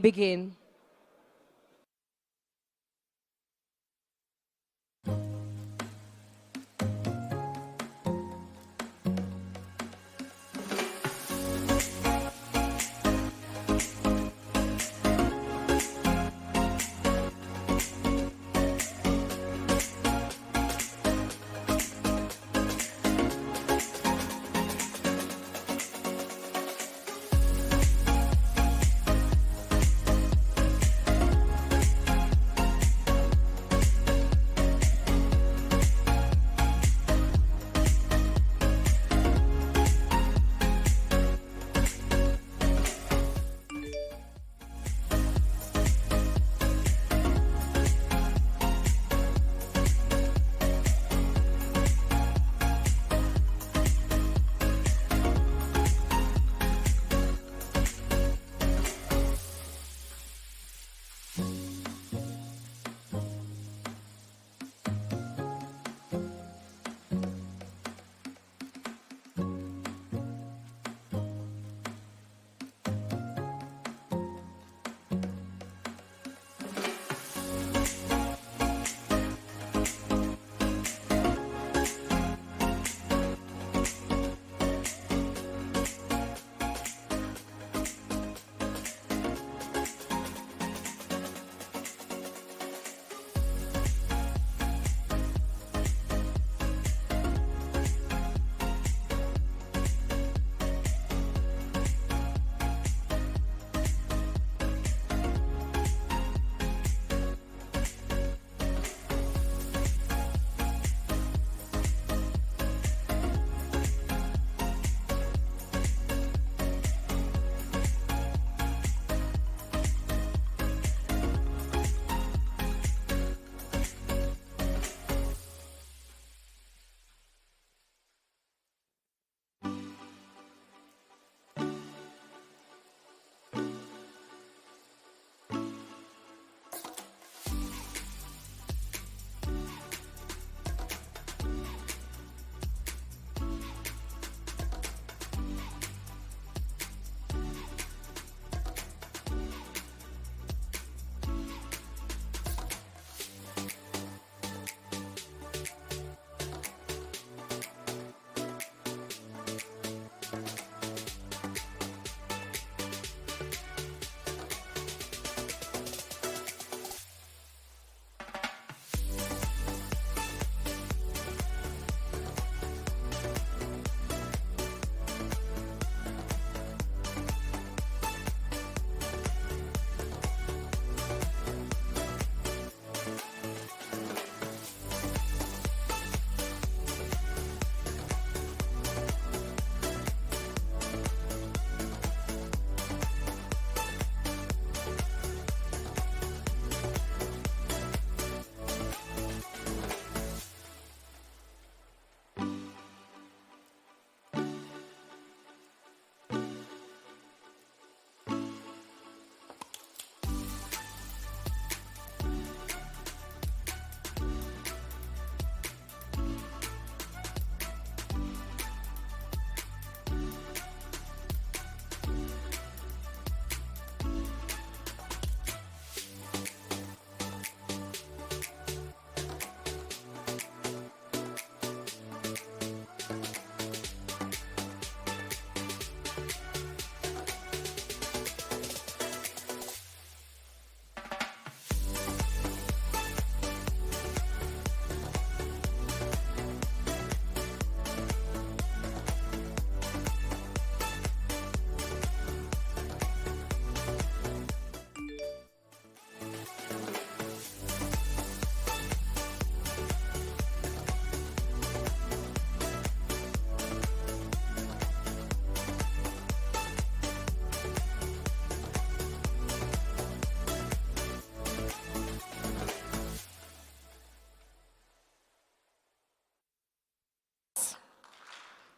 begin.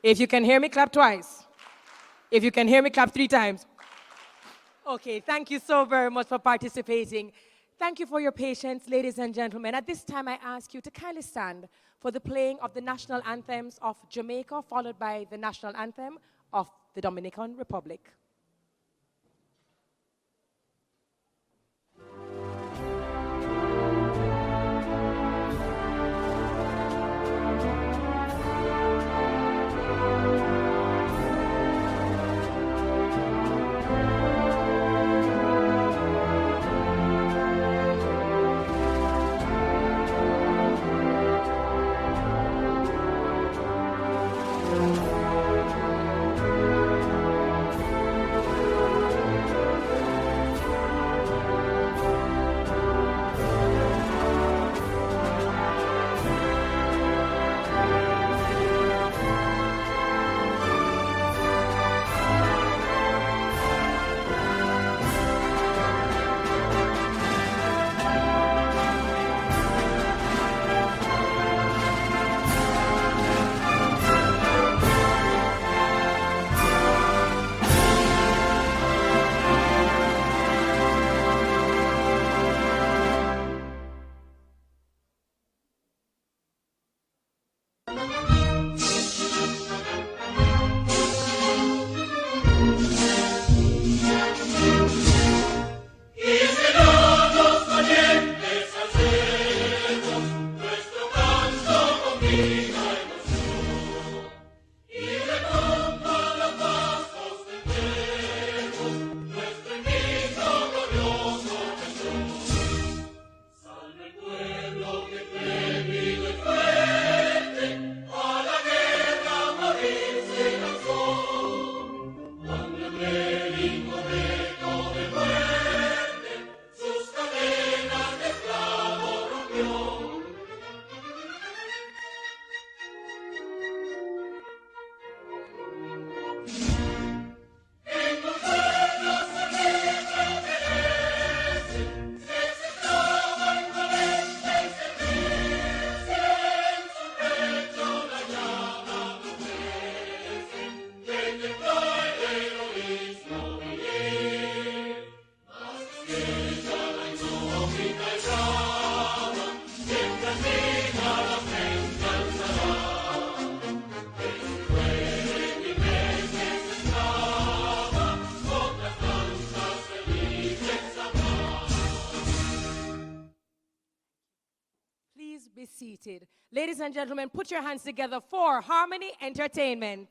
If you can hear me, clap twice. If you can hear me, clap 3 times. Okay, thank you so very much for participating. Thank you for your patience, ladies and gentlemen. At this time, I ask you to kindly stand for the playing of the national anthems of Jamaica, followed by the national anthem of the Dominican Republic. Be seated. Ladies and gentlemen, put your hands together for Harmony Entertainment.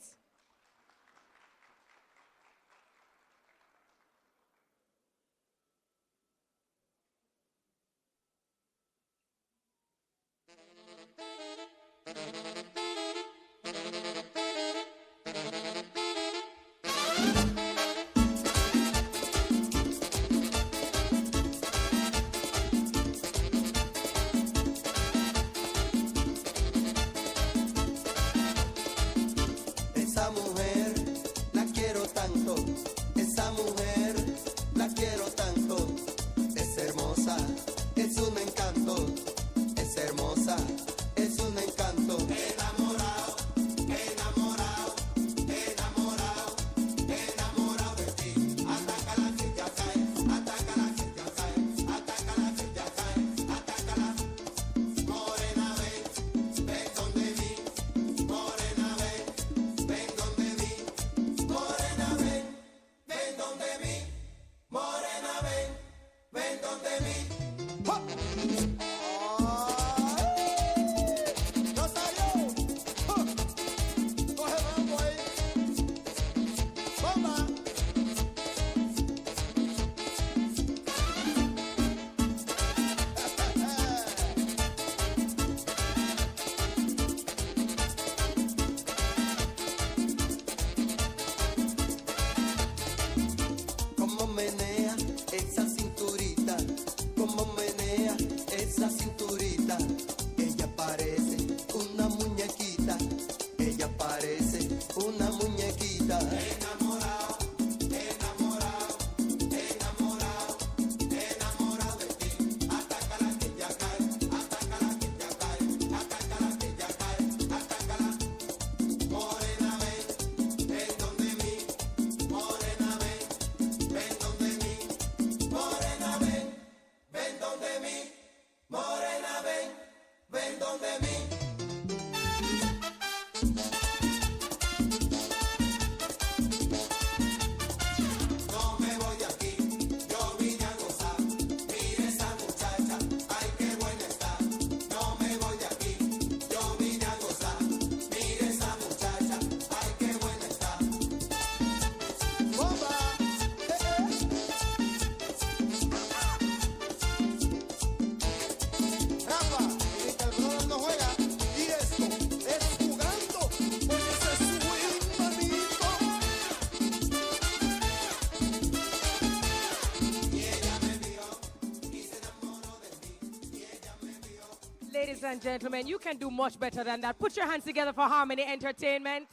Ladies and gentlemen, you can do much better than that. Put your hands together for Harmony Entertainment.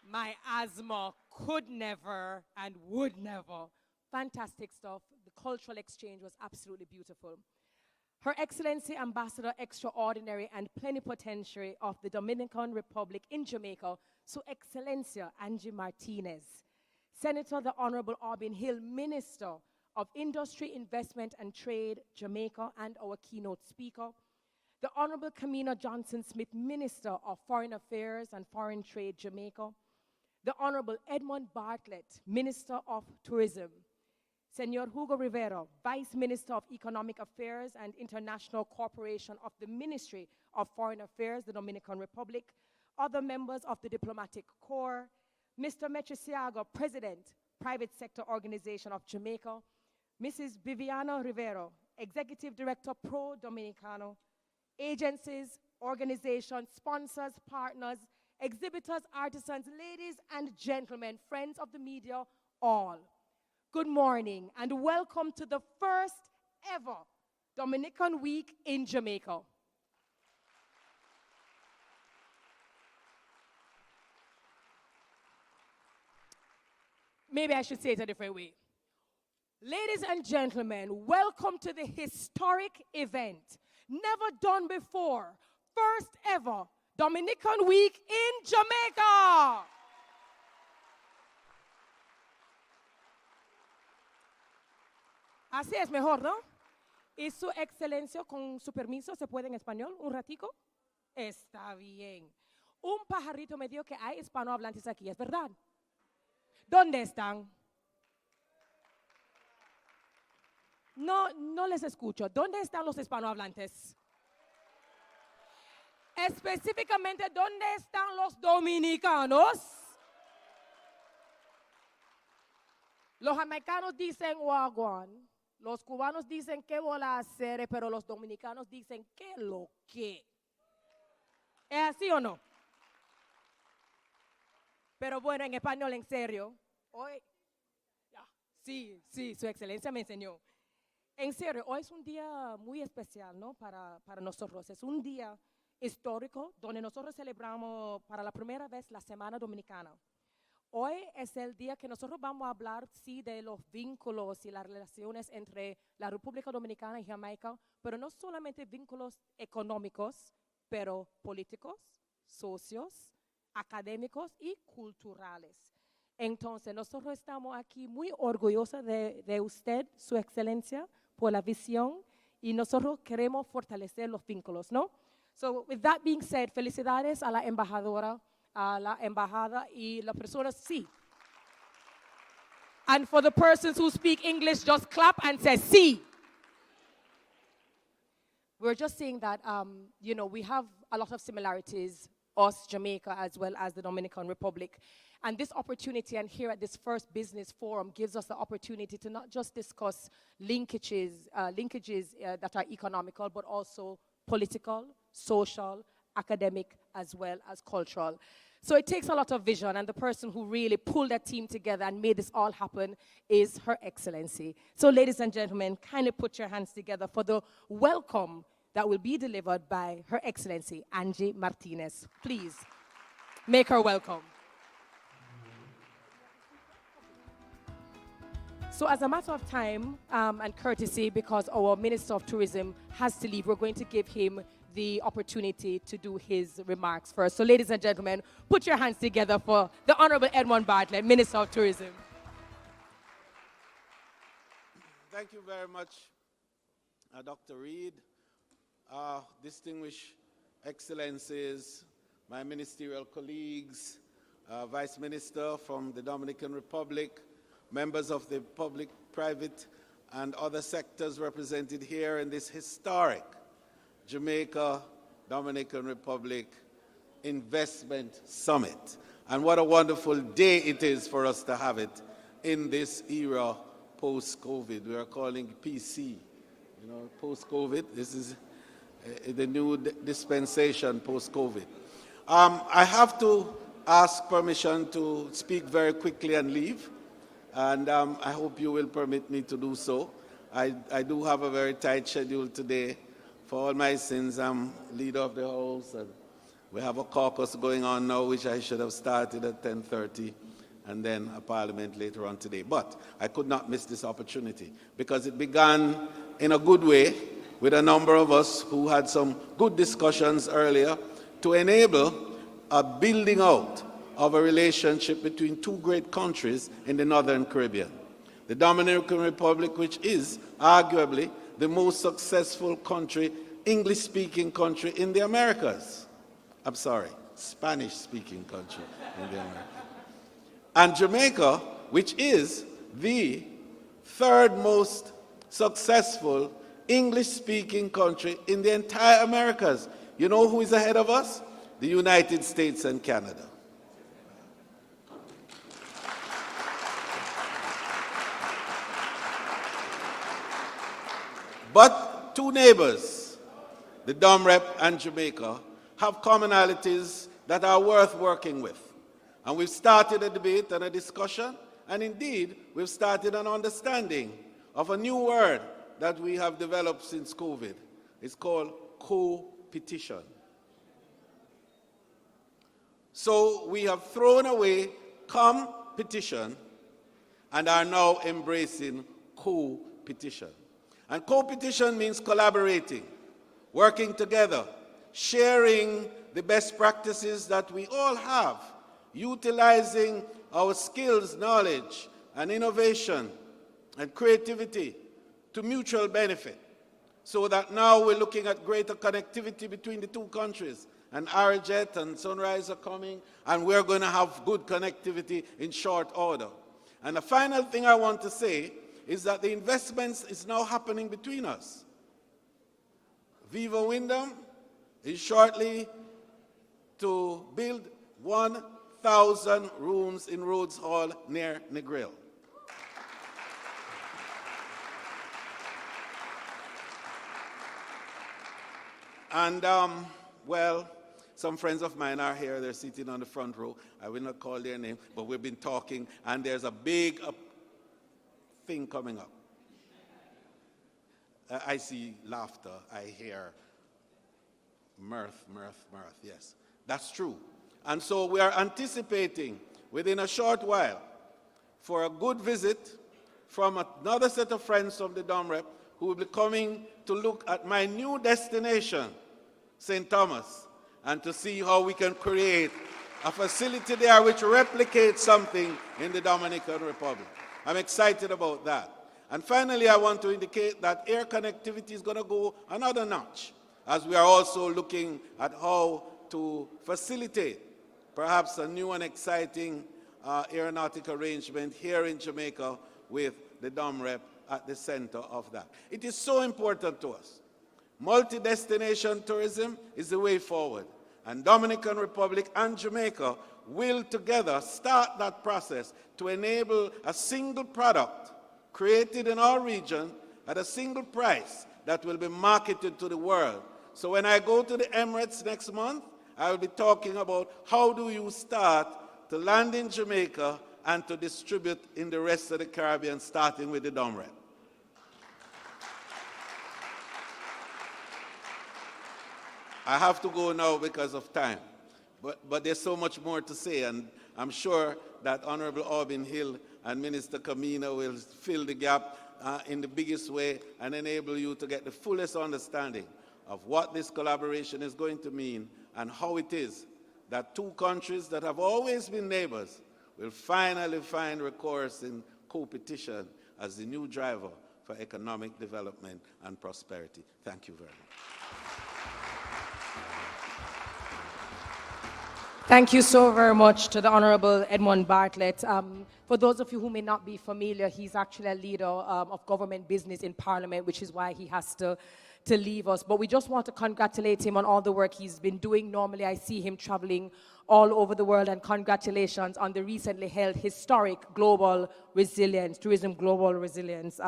My asthma could never and would never. Fantastic stuff. The cultural exchange was absolutely beautiful. Her Excellency Ambassador Extraordinary and Plenipotentiary of the Dominican Republic in Jamaica, Su Excelencia Angie Martinez. Senator the Honorable Aubyn Hill, Minister of Industry, Investment and Trade, Jamaica, and our keynote speaker. The Honorable Kamina Johnson-Smith, Minister of Foreign Affairs and Foreign Trade, Jamaica. The Honorable Edmund Bartlett, Minister of Tourism. Senor Hugo Rivera, Vice Minister of Economic Affairs and International Cooperation of the Ministry of Foreign Affairs, the Dominican Republic, other members of the Diplomatic Corps, Mr. Metriciago, President, Private Sector Organization of Jamaica, Mrs. Viviana Rivera, Executive Director Pro Dominicano, agencies, organizations, sponsors, partners, exhibitors, artisans, ladies and gentlemen, friends of the media, all. Good morning and welcome to the first ever Dominican Week in Jamaica. Maybe I should say it a different way. Ladies and gentlemen, welcome to the historic event. Never done before. First ever Dominican Week in Jamaica. Así es mejor, ¿no? Y su excelencia, con su permiso, ¿se puede en español un ratico? Está bien. Un pajarito me dijo que hay hispanohablantes aquí, ¿es verdad? ¿Dónde están? No les escucho. ¿Dónde están los hispanohablantes? Específicamente, ¿dónde están los dominicanos? Los jamaicanos dicen wagwan. Los cubanos dicen qué bola hacer, pero los dominicanos dicen qué lo que. ¿Es así o no? Pero bueno, en español, en serio. Hoy, sí, su excelencia me enseñó. En serio, hoy es un día muy especial, ¿no? Para nosotros. Es un día histórico donde nosotros celebramos para la primera vez la Semana Dominicana. Hoy es el día que nosotros vamos a hablar, sí, de los vínculos y las relaciones entre la República Dominicana y Jamaica, pero no solamente vínculos económicos, pero políticos, socios, académicos y culturales. Entonces, nosotros estamos aquí muy orgullosos de usted, su excelencia, por la visión, y nosotros queremos fortalecer los vínculos, ¿no? So, with that being said, felicidades a la embajadora, a la embajada y las personas, sí. And for the persons who speak English, just clap and say, sí. We're just saying that, you know, we have a lot of similarities, us, Jamaica, as well as the Dominican Republic. And this opportunity, and here at this first business forum, gives us the opportunity to not just discuss linkages that are economical, but also political, social, academic, as well as cultural. So it takes a lot of vision, and the person who really pulled that team together and made this all happen is Her Excellency. So ladies and gentlemen, kindly put your hands together for the welcome that will be delivered by Her Excellency, Angie Martinez. Please, make her welcome. So as a matter of time and courtesy, because our Minister of Tourism has to leave, we're going to give him the opportunity to do his remarks first. So ladies and gentlemen, put your hands together for the Honorable Edmund Bartlett, Minister of Tourism. Thank you very much, Dr. Reed. Distinguished Excellencies, my ministerial colleagues, Vice Minister from the Dominican Republic, members of the public, private, and other sectors represented here in this historic Jamaica, Dominican Republic Investment Summit. And what a wonderful day it is for us to have it in this era post-COVID. We are calling PC, you know, post-COVID. This is the new dispensation post-COVID. I have to ask permission to speak very quickly and leave. And I hope you will permit me to do so. I do have a very tight schedule today. For all my sins, I'm leader of the House. And we have a caucus going on now, which I should have started at 10:30, and then a parliament later on today. But I could not miss this opportunity because it began in a good way with a number of us who had some good discussions earlier to enable a building out of a relationship between two great countries in the Northern Caribbean. The Dominican Republic, which is arguably the most successful country, English-speaking country in the Americas. I'm sorry, Spanish-speaking country in the Americas. And Jamaica, which is the third most successful English-speaking country in the entire Americas. You know who is ahead of us? The United States and Canada. But two neighbors, the DOMREP and Jamaica, have commonalities that are worth working with. And we've started a debate and a discussion, and indeed, we've started an understanding of a new word that we have developed since COVID. It's called co-petition. So we have thrown away competition and are now embracing co-petition. And co-petition means collaborating, working together, sharing the best practices that we all have, utilizing our skills, knowledge, and innovation and creativity to mutual benefit, so that now we're looking at greater connectivity between the two countries. And Arajet and Sunrise are coming, and we're going to have good connectivity in short order. And the final thing I want to say is that the investments is now happening between us. Viva Wyndham is shortly to build 1,000 rooms in Rhodes Hall near Negril. And, well, some friends of mine are here. They're sitting on the front row. I will not call their name, but we've been talking, and there's a big thing coming up. I see laughter. I hear mirth, yes. That's true. And so we are anticipating within a short while for a good visit from another set of friends from the DOMREP who will be coming to look at my new destination, St. Thomas, and to see how we can create a facility there which replicates something in the Dominican Republic. I'm excited about that. And finally, I want to indicate that air connectivity is going to go another notch, as we are also looking at how to facilitate perhaps a new and exciting aeronautic arrangement here in Jamaica with the DOMREP at the center of that. It is so important to us. Multi-destination tourism is the way forward. And Dominican Republic and Jamaica will together start that process to enable a single product created in our region at a single price that will be marketed to the world. So when I go to the Emirates next month, I will be talking about how do you start to land in Jamaica and to distribute in the rest of the Caribbean, starting with the DOMREP. I have to go now because of time, but there's so much more to say, and I'm sure that Honorable Aubyn Hill and Minister Kamina will fill the gap in the biggest way and enable you to get the fullest understanding of what this collaboration is going to mean and how it is that two countries that have always been neighbors will finally find recourse in co-petition as the new driver for economic development and prosperity. Thank you very much. Thank you so very much to the Honorable Edmund Bartlett. For those of you who may not be familiar, he's actually a leader of government business in Parliament, which is why he has to leave us. But we just want to congratulate him on all the work he's been doing. Normally, I see him traveling all over the world, and congratulations on the recently held historic Global Resilience, Tourism Global Resilience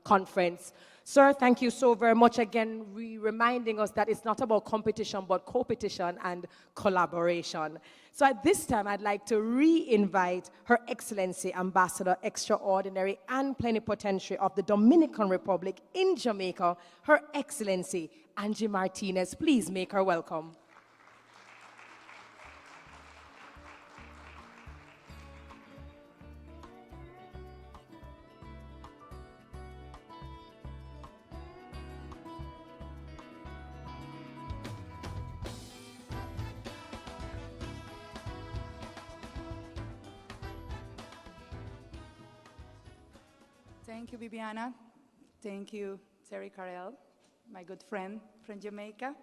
Conference. Sir, thank you so very much again, reminding us that it's not about competition, but co-petition and collaboration. So at this time, I'd like to re-invite Her Excellency Ambassador Extraordinary and Plenipotentiary of the Dominican Republic in Jamaica, Her Excellency Angie Martinez. Please make her welcome. Thank you, Viviana. Thank you, Terry Carell, my good friend from Jamaica.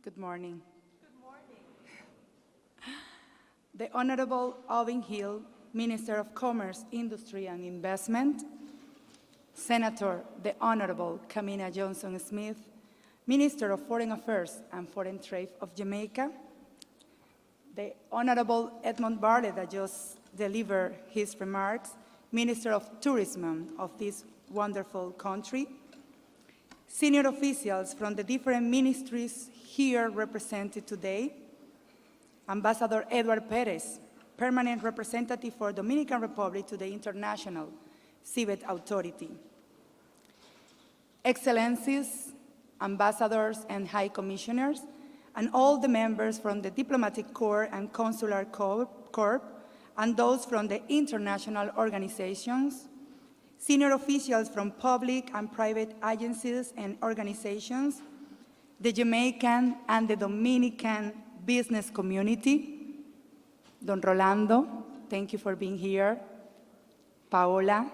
Good morning. Good morning. The Honorable Aubyn Hill, Minister of Commerce, Industry and Investment, Senator the Honorable Kamina Johnson-Smith, Minister of Foreign Affairs and Foreign Trade of Jamaica, the Honorable Edmund Bartlett that just delivered his remarks, Minister of Tourism of this wonderful country, senior officials from the different ministries here represented today, Ambassador Edward Perez, Permanent Representative for Dominican Republic to the International Civil Authority, Excellencies, Ambassadors and High Commissioners, and all the members from the Diplomatic Corps and Consular Corps, and those from the international organizations, senior officials from public and private agencies and organizations, the Jamaican and the Dominican business community. Don Rolando, thank you for being here. Paola,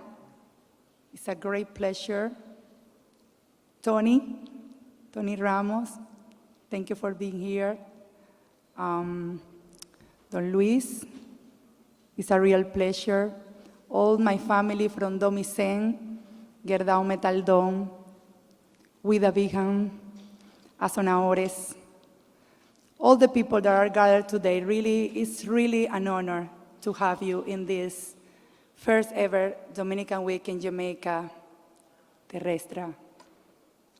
it's a great pleasure. Tony Ramos, thank you for being here. Don Luis, it's a real pleasure. All my family from Domicen, Gerdao Metaldón, Huidabijan, Azonaores, all the people that are gathered today, it's really an honor to have you in this first ever Dominican Week in Jamaica, Terrestre.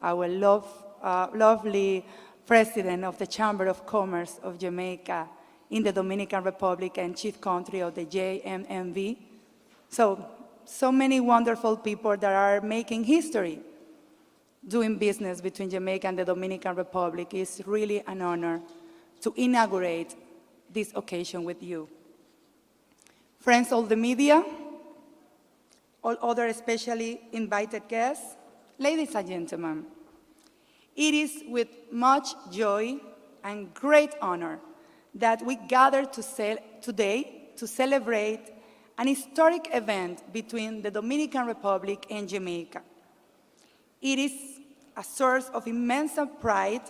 Our lovely president of the Chamber of Commerce of Jamaica in the Dominican Republic and chief country of the JMMV. So many wonderful people that are making history doing business between Jamaica and the Dominican Republic. It's really an honor to inaugurate this occasion with you. Friends of the media, all other especially invited guests, ladies and gentlemen, it is with much joy and great honor that we gather today to celebrate an historic event between the Dominican Republic and Jamaica. It is a source of immense pride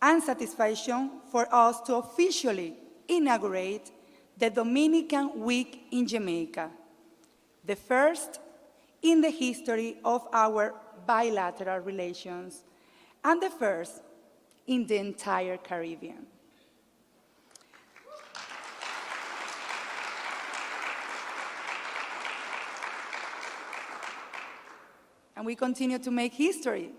and satisfaction for us to officially inaugurate the Dominican Week in Jamaica, the first in the history of our bilateral relations and the first in the entire Caribbean. And we continue to make history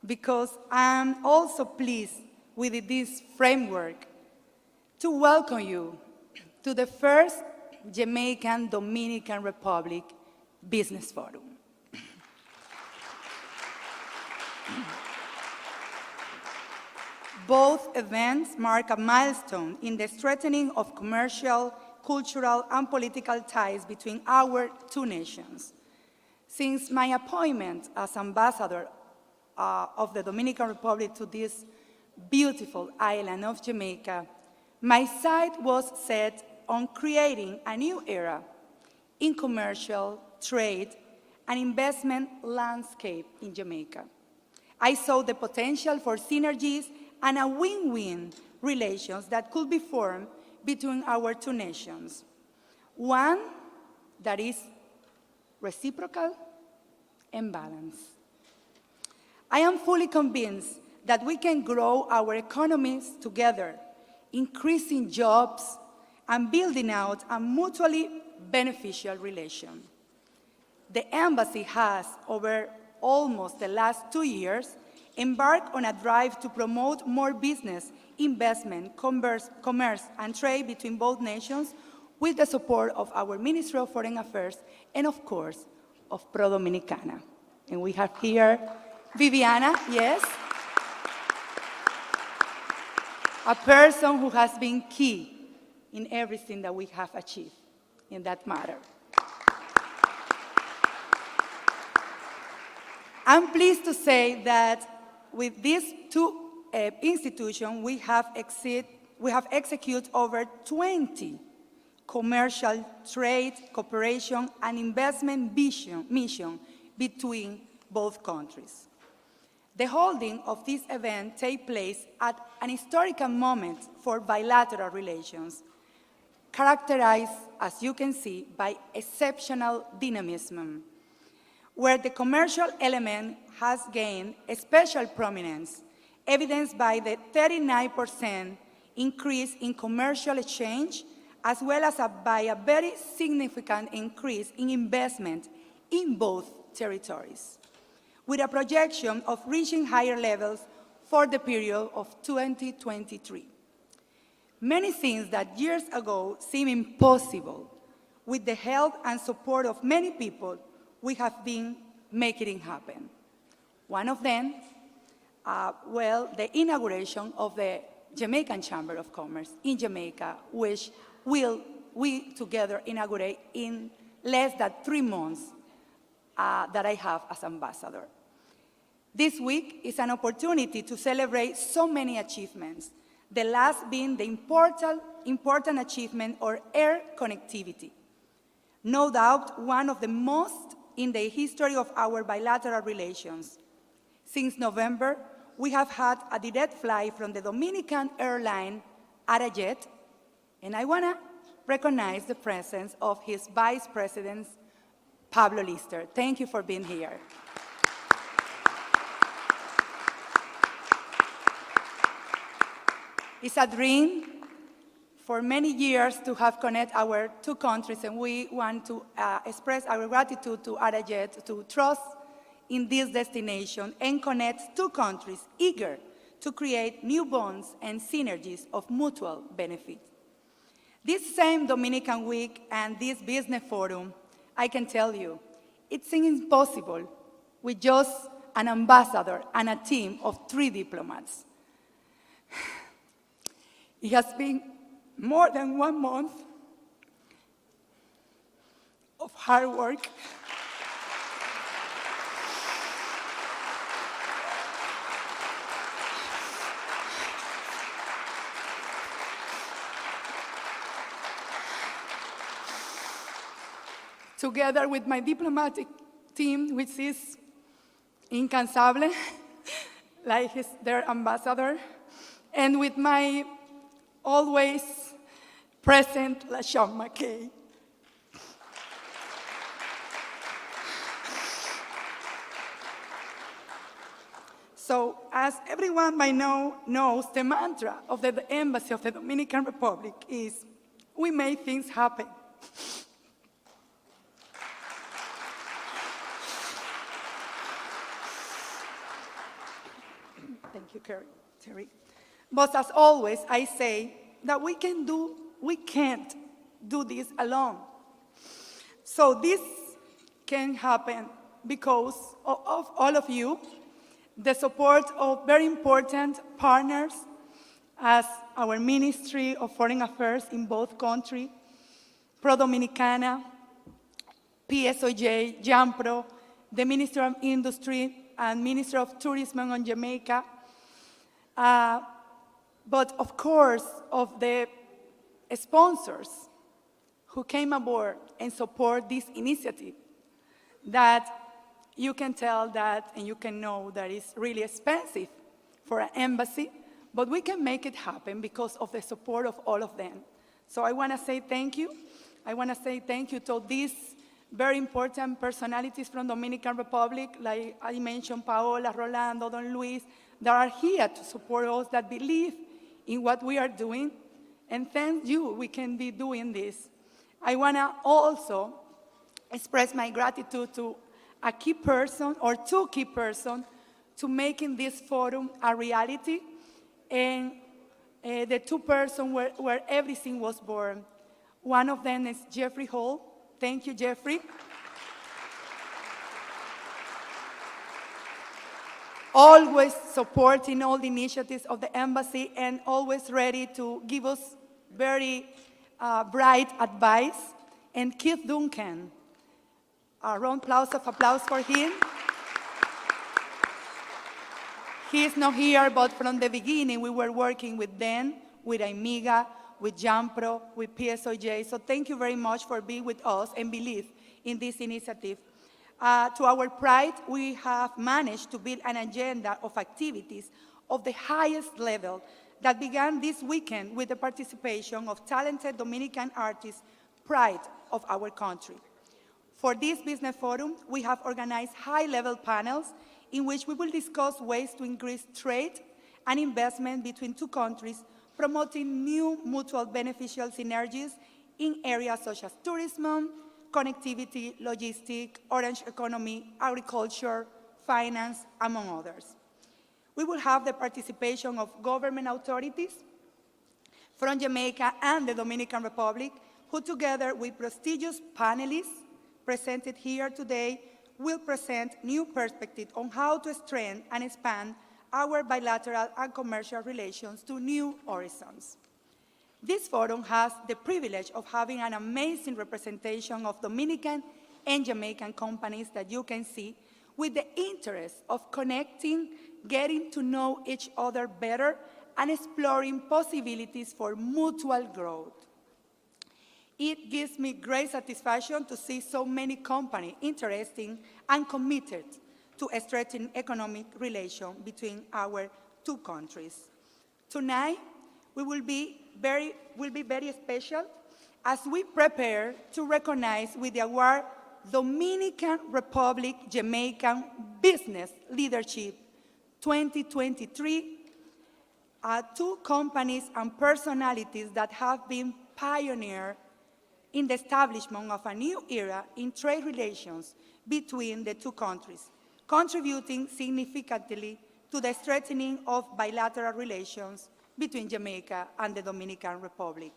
because I'm also pleased with this framework to welcome you to the first Jamaican-Dominican Republic Business Forum. Both events mark a milestone in the strengthening of commercial, cultural, and political ties between our two nations. Since my appointment as ambassador of the Dominican Republic to this beautiful island of Jamaica, my sight was set on creating a new era in commercial, trade, and investment landscape in Jamaica. I saw the potential for synergies and a win-win relations that could be formed between our two nations. One that is reciprocal and balanced. I am fully convinced that we can grow our economies together, increasing jobs and building out a mutually beneficial relation. The embassy has, over almost the last 2 years, embarked on a drive to promote more business, investment, commerce, and trade between both nations with the support of our Ministry of Foreign Affairs and, of course, of Pro Dominicana. And we have here Viviana, yes, a person who has been key in everything that we have achieved in that matter. I'm pleased to say that with these two institutions, we have executed over 20 commercial, trade, cooperation, and investment mission between both countries. The holding of this event takes place at an historical moment for bilateral relations. characterized, as you can see, by exceptional dynamism, where the commercial element has gained a special prominence, evidenced by the 39% increase in commercial exchange, as well as by a very significant increase in investment in both territories, with a projection of reaching higher levels for the period of 2023. Many things that years ago seemed impossible, with the help and support of many people, we have been making it happen. One of them, the inauguration of the Jamaican Chamber of Commerce in Jamaica, which we together inaugurate in less than 3 months that I have as ambassador. This week is an opportunity to celebrate so many achievements, the last being the important achievement or air connectivity. No doubt one of the most in the history of our bilateral relations. Since November, we have had a direct flight from the Dominican airline, Arajet, and I want to recognize the presence of his Vice President, Pablo Lister. Thank you for being here. It's a dream for many years to have connected our two countries, and we want to express our gratitude to Arajet to trust in this destination and connect two countries eager to create new bonds and synergies of mutual benefit. This same Dominican Week and this business forum, I can tell you, it seems impossible with just an ambassador and a team of 3 diplomats. It has been more than 1 month of hard work. Together with my diplomatic team, which is incansable, like their ambassador, and with my always present LaShawn McKay. So, as everyone by now knows, the mantra of the Embassy of the Dominican Republic is, we make things happen. Thank you, Terry. But as always, I say that we can't do this alone. So this can happen because of all of you, the support of very important partners as our Ministry of Foreign Affairs in both countries, Pro-Dominicana, PSOJ, JAMPRO, the Minister of Industry and Minister of Tourism on Jamaica, but of course, of the sponsors who came aboard and support this initiative that you can tell that and you can know that it's really expensive for an embassy, but we can make it happen because of the support of all of them. So I want to say thank you. I want to say thank you to these very important personalities from Dominican Republic, like I mentioned, Paola, Rolando, Don Luis, that are here to support us, that believe in what we are doing, and thank you, we can be doing this. I want to also express my gratitude to a key person, or 2 key persons, to making this forum a reality, and the 2 persons where everything was born. One of them is Jeffrey Hall. Thank you, Jeffrey. Always supporting all the initiatives of the embassy and always ready to give us very bright advice. And Keith Duncan, a round of applause for him. He is not here, but from the beginning we were working with them, with Amiga, with JAMPRO, with PSOJ. So thank you very much for being with us and believe in this initiative. To our pride, we have managed to build an agenda of activities of the highest level that began this weekend with the participation of talented Dominican artists, pride of our country. For this business forum, we have organized high-level panels in which we will discuss ways to increase trade and investment between two countries, promoting new mutual beneficial synergies in areas such as tourism, connectivity, logistics, orange economy, agriculture, finance, among others. We will have the participation of government authorities from Jamaica and the Dominican Republic, who together with prestigious panelists presented here today will present new perspectives on how to strengthen and expand our bilateral and commercial relations to new horizons. This forum has the privilege of having an amazing representation of Dominican and Jamaican companies that you can see with the interest of connecting, getting to know each other better, and exploring possibilities for mutual growth. It gives me great satisfaction to see so many companies interested and committed to strengthen economic relations between our two countries. Tonight, will be very special as we prepare to recognize with the award Dominican Republic Jamaican Business Leadership 2023, two companies and personalities that have been pioneers in the establishment of a new era in trade relations between the two countries, contributing significantly to the strengthening of bilateral relations between Jamaica and the Dominican Republic.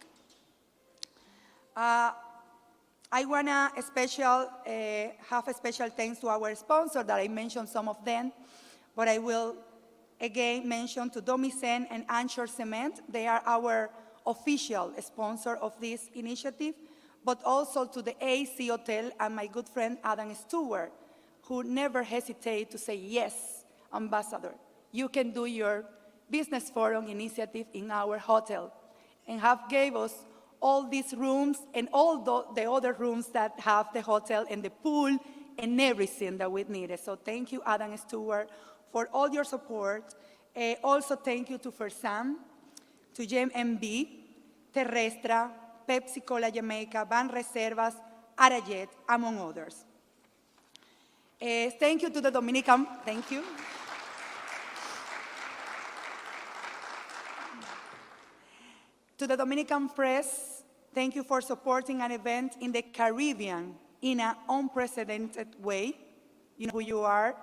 I want to have a special thanks to our sponsor that I mentioned some of them, but I will again mention to Domicen and Anchor Cement. They are our official sponsor of this initiative, but also to the AC Hotel and my good friend Adam Stewart, who never hesitate to say, yes, ambassador, you can do your business forum initiative in our hotel, and have gave us all these rooms and all the other rooms that have the hotel and the pool and everything that we needed. So thank you, Adam Stewart, for all your support. Also thank you to Fersam, to GMB, Terrestra, Pepsi Cola Jamaica, Ban Reservas, Arayet, among others. Thank you to the Dominican, thank you. To the Dominican press, thank you for supporting an event in the Caribbean in an unprecedented way. You know who you are,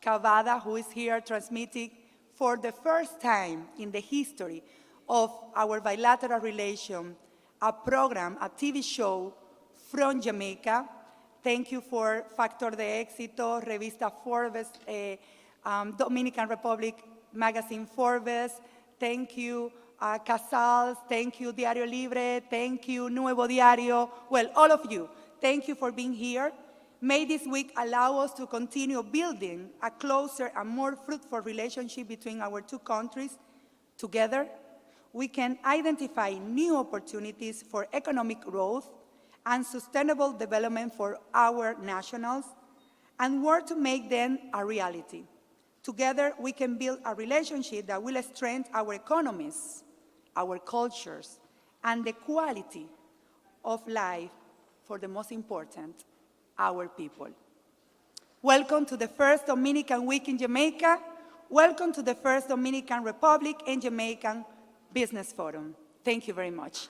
Cavada, who is here transmitting for the first time in the history of our bilateral relation, a program, a TV show from Jamaica. Thank you for Factor de Éxito, Revista Forbes, Dominican Republic Magazine Forbes. Thank you, Casals. Thank you, Diario Libre. Thank you, Nuevo Diario. Well, all of you, thank you for being here. May this week allow us to continue building a closer and more fruitful relationship between our two countries. Together, we can identify new opportunities for economic growth and sustainable development for our nationals, and work to make them a reality. Together, we can build a relationship that will strengthen our economies, our cultures, and the quality of life for the most important, our people. Welcome to the first Dominican Week in Jamaica. Welcome to the first Dominican Republic and Jamaican Business Forum. Thank you very much.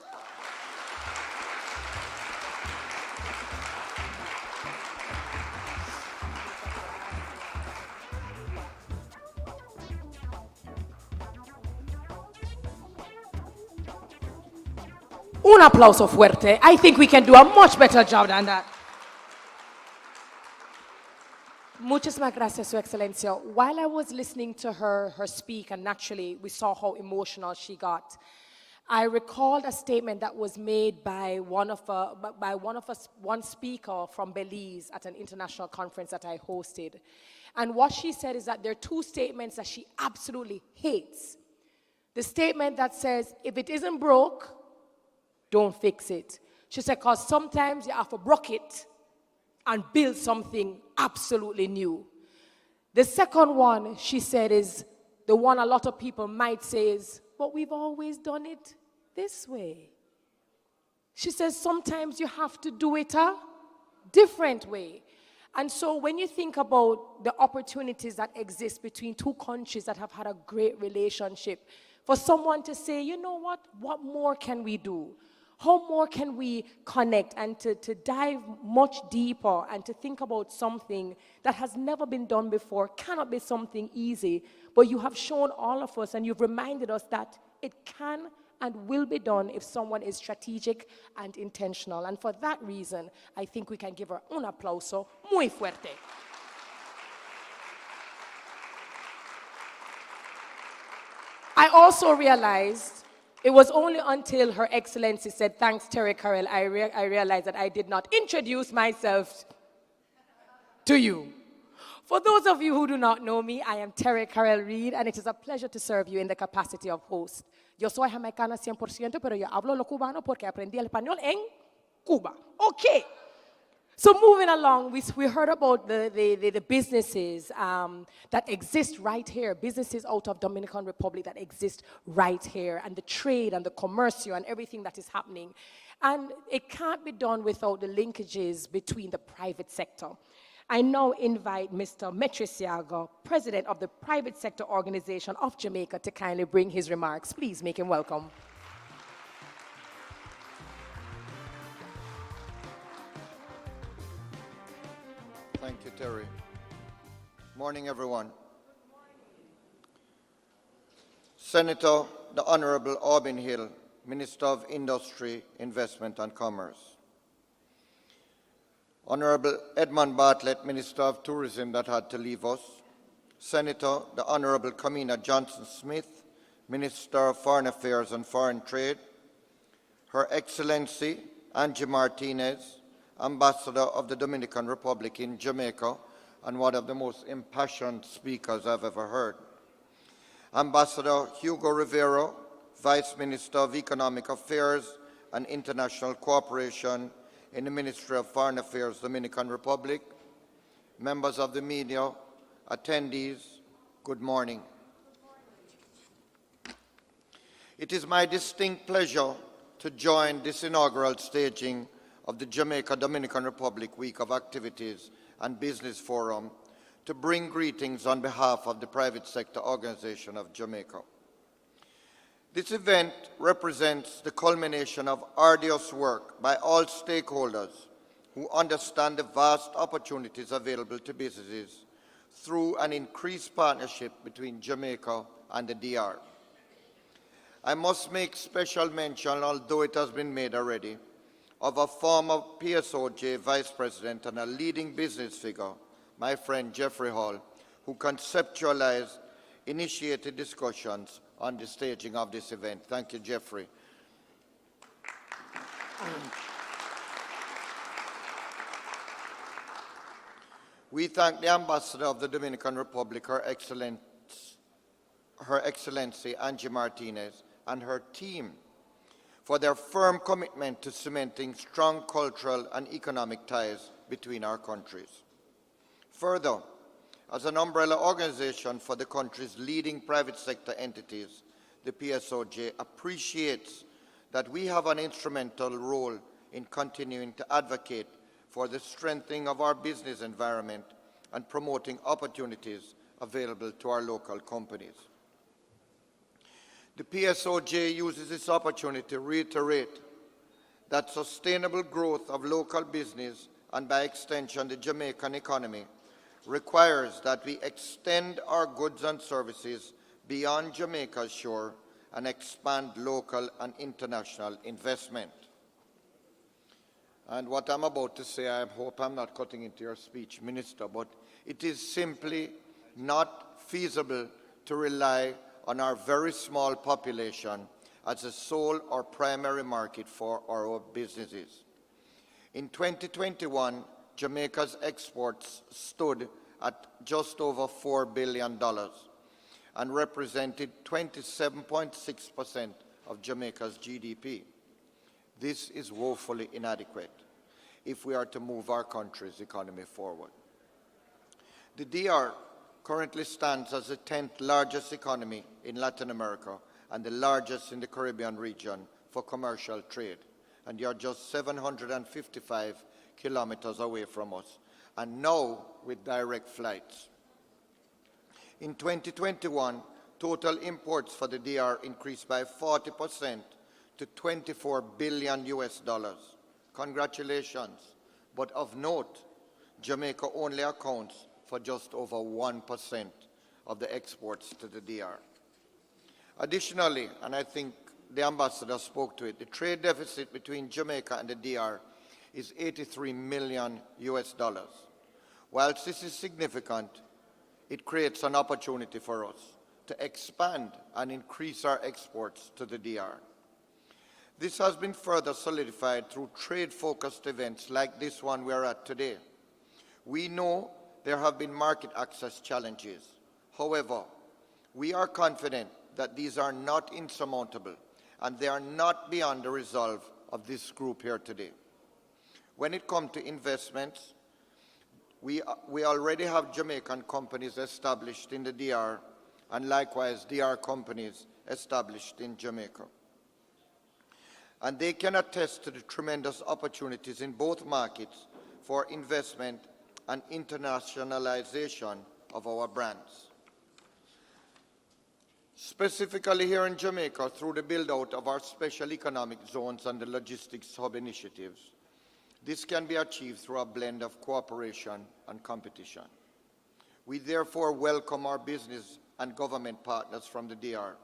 Un aplauso fuerte. I think we can do a much better job than that. Muchísimas gracias, Su Excelencia. While I was listening to her speak, and naturally we saw how emotional she got, I recalled a statement that was made by one speaker from Belize at an international conference that I hosted. And what she said is that there are two statements that she absolutely hates. The statement that says, if it isn't broke, don't fix it. She said, because sometimes you have to broke it and build something absolutely new. The second one, she said, is the one a lot of people might say is, but we've always done it this way. She says, sometimes you have to do it a different way. And so when you think about the opportunities that exist between two countries that have had a great relationship, for someone to say, you know what more can we do? How more can we connect, and to dive much deeper and to think about something that has never been done before, cannot be something easy, but you have shown all of us and you've reminded us that it can and will be done if someone is strategic and intentional. And for that reason, I think we can give her un aplauso muy fuerte. I also realized it was only until Her Excellency said, thanks, Terry Carell, I realized that I did not introduce myself to you. For those of you who do not know me, I am Terry Carell Reed, and it is a pleasure to serve you in the capacity of host. Yo soy jamaicana 100%, pero yo hablo lo cubano porque aprendí el español en Cuba. Okay. So moving along, we heard about the businesses that exist right here, businesses out of Dominican Republic that exist right here, and the trade and the commercio and everything that is happening. And it can't be done without the linkages between the private sector. I now invite Mr. Metrisiaga, President of the Private Sector Organization of Jamaica, to kindly bring his remarks. Please make him welcome. Thank you, Terry. Morning, everyone. Senator, the Honorable Aubyn Hill, Minister of Industry, Investment and Commerce. Honorable Edmund Bartlett, Minister of Tourism that had to leave us. Senator, the Honorable Kamina Johnson-Smith, Minister of Foreign Affairs and Foreign Trade. Her Excellency Angie Martinez, Ambassador of the Dominican Republic in Jamaica, and one of the most impassioned speakers I've ever heard. Ambassador Hugo Rivera, Vice Minister of Economic Affairs and International Cooperation in the Ministry of Foreign Affairs, Dominican Republic. Members of the media, attendees, good morning. It is my distinct pleasure to join this inaugural staging of the Jamaica Dominican Republic Week of Activities and Business Forum to bring greetings on behalf of the Private Sector Organization of Jamaica. This event represents the culmination of arduous work by all stakeholders who understand the vast opportunities available to businesses through an increased partnership between Jamaica and the DR. I must make special mention, although it has been made already, of a former PSOJ Vice President and a leading business figure, my friend Jeffrey Hall, who conceptualized, initiated discussions on the staging of this event. Thank you, Jeffrey. We thank the Ambassador of the Dominican Republic, Her Excellency Angie Martinez, and her team for their firm commitment to cementing strong cultural and economic ties between our countries. Further, as an umbrella organization for the country's leading private sector entities, the PSOJ appreciates that we have an instrumental role in continuing to advocate for the strengthening of our business environment and promoting opportunities available to our local companies. The PSOJ uses this opportunity to reiterate that sustainable growth of local business and by extension the Jamaican economy requires that we extend our goods and services beyond Jamaica's shore and expand local and international investment. And what I'm about to say, I hope I'm not cutting into your speech, Minister, but it is simply not feasible to rely on our very small population as a sole or primary market for our businesses. In 2021, Jamaica's exports stood at just over $4 billion and represented 27.6% of Jamaica's GDP. This is woefully inadequate if we are to move our country's economy forward. The DR currently stands as the 10th largest economy in Latin America and the largest in the Caribbean region for commercial trade. And you're just 755 kilometers away from us, and now with direct flights. In 2021, total imports for the DR increased by 40% to 24 billion US dollars. Congratulations. But of note, Jamaica only accounts for just over 1% of the exports to the DR. Additionally, and I think the ambassador spoke to it, the trade deficit between Jamaica and the DR is 83 million US dollars. Whilst this is significant, it creates an opportunity for us to expand and increase our exports to the DR. This has been further solidified through trade-focused events like this one we are at today. We know there have been market access challenges. However, we are confident that these are not insurmountable and they are not beyond the resolve of this group here today. When it comes to investments, we already have Jamaican companies established in the DR and likewise DR companies established in Jamaica. And they can attest to the tremendous opportunities in both markets for investment and internationalization of our brands. Specifically here in Jamaica, through the build-out of our special economic zones and the logistics hub initiatives, this can be achieved through a blend of cooperation and competition. We therefore welcome our business and government partners from the DR,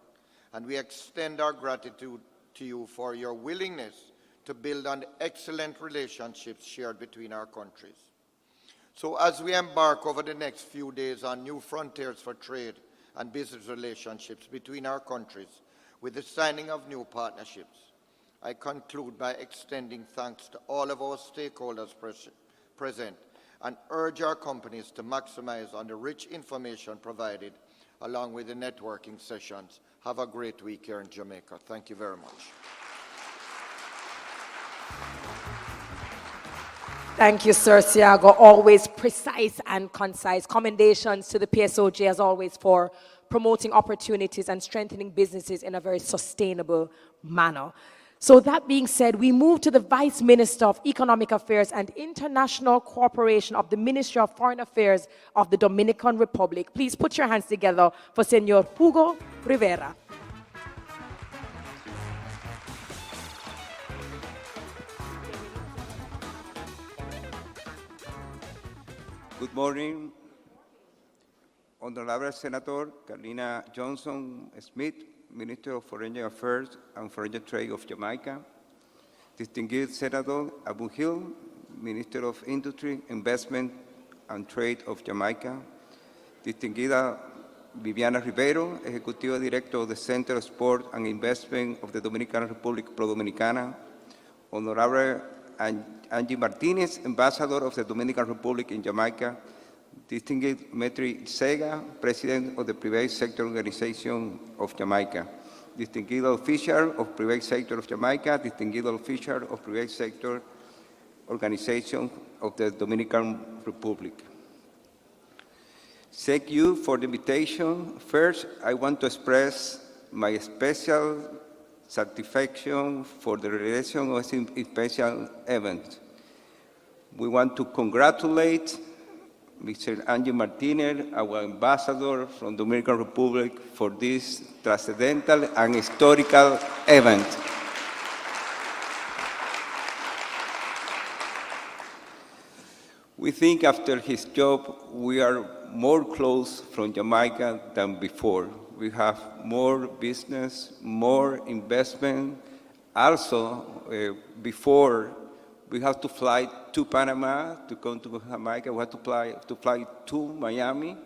and we extend our gratitude to you for your willingness to build on the excellent relationships shared between our countries. So as we embark over the next few days on new frontiers for trade and business relationships between our countries with the signing of new partnerships, I conclude by extending thanks to all of our stakeholders present and urge our companies to maximize on the rich information provided along with the networking sessions. Have a great week here in Jamaica. Thank you very much. Thank you, Sir Siago. Always precise and concise. Commendations to the PSOJ, as always, for promoting opportunities and strengthening businesses in a very sustainable manner. So that being said, we move to the Vice Minister of Economic Affairs and International Cooperation of the Ministry of Foreign Affairs of the Dominican Republic. Please put your hands together for Senor Hugo Rivera. Good morning, Honorable Senator Kamina Johnson-Smith, Minister of Foreign Affairs and Foreign Trade of Jamaica, distinguished Senator Aubyn Hill, Minister of Industry, Investment and Trade of Jamaica, distinguida Viviana Rivera, Executive Director of the Center of Sport and Investment of the Dominican Republic Pro Dominicana, Honorable Angie Martinez, Ambassador of the Dominican Republic in Jamaica, distinguished Metri Sega, President of the Private Sector Organization of Jamaica, distinguished official of Private Sector of Jamaica, distinguished official of Private Sector Organization of the Dominican Republic. Thank you for the invitation. First, I want to express my special satisfaction for the realization of this special event. We want to congratulate Mr. Angie Martinez, our ambassador from the Dominican Republic, for this transcendental and historical event. We think after his job, we are more close from Jamaica than before. We have more business, more investment. Also, before, we have to fly to Panama to come to Jamaica. We have to fly to Miami.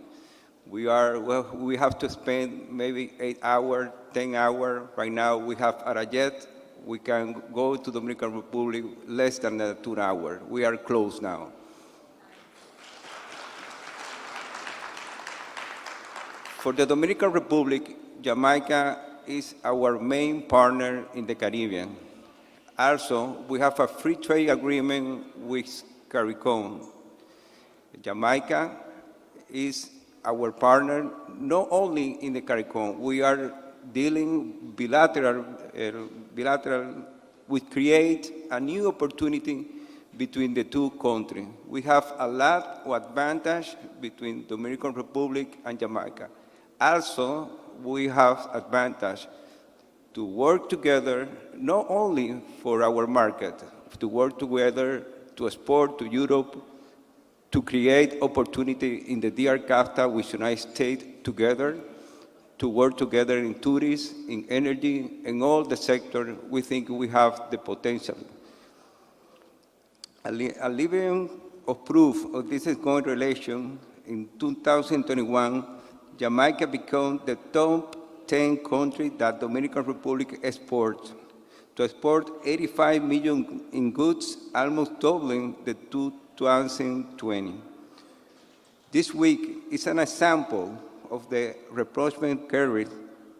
We have to spend maybe 8 hours, 10 hours. Right now, we have a jet. We can go to Dominican Republic less than 2 hours. We are close now. For the Dominican Republic, Jamaica is our main partner in the Caribbean. Also, we have a free trade agreement with CARICOM. Jamaica is our partner, not only in the CARICOM, we are dealing bilateral, we create a new opportunity between the two countries. We have a lot of advantage between Dominican Republic and Jamaica. Also, we have advantage to work together, not only for our market, to work together to export to Europe, to create opportunity in the DR CAFTA with United States together, to work together in tourism, in energy, in all the sector. We think we have the potential. A living of proof of this ongoing relation, in 2021, Jamaica became the top 10 country that Dominican Republic exports. To export 85 million in goods, almost doubling the 2020. This week is an example of the rapprochement carried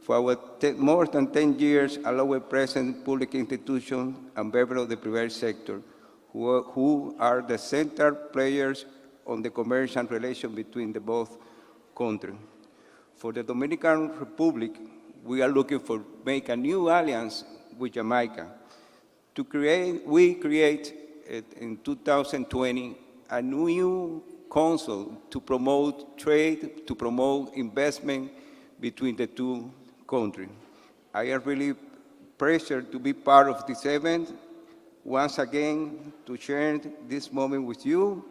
for our more than 10 years allowing present public institutions and members of the private sector who are the central players on the commercial relation between the both countries. For the Dominican Republic, we are looking for make a new alliance with Jamaica. We create in 2020 a new council to promote trade, to promote investment between the two countries. I am really pressured to be part of this event. Once again, to share this moment with you.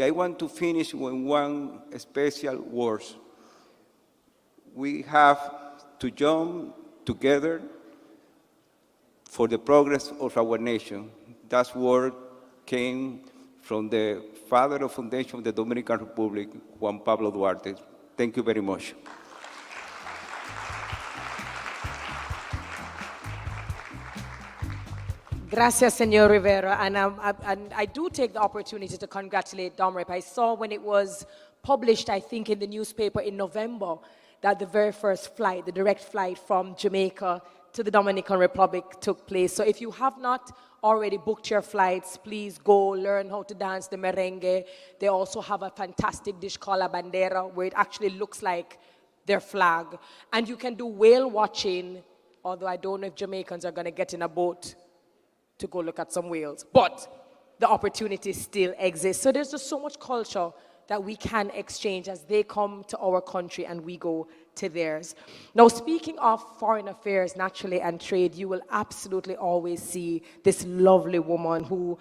I want to finish with one special word. We have to jump together for the progress of our nation. That word came from the father of foundation of the Dominican Republic, Juan Pablo Duarte. Thank you very much. Gracias, Senor Rivera. And I do take the opportunity to congratulate DOMREP. I saw when it was published, I think, in the newspaper in November, that the very first flight, the direct flight from Jamaica to the Dominican Republic took place. So if you have not already booked your flights, please go learn how to dance the merengue. They also have a fantastic dish called a bandera, where it actually looks like their flag. And you can do whale watching, although I don't know if Jamaicans are going to get in a boat to go look at some whales, but the opportunity still exists. So there's just so much culture that we can exchange as they come to our country and we go to theirs. Now, speaking of foreign affairs, naturally, and trade, you will absolutely always see this lovely woman who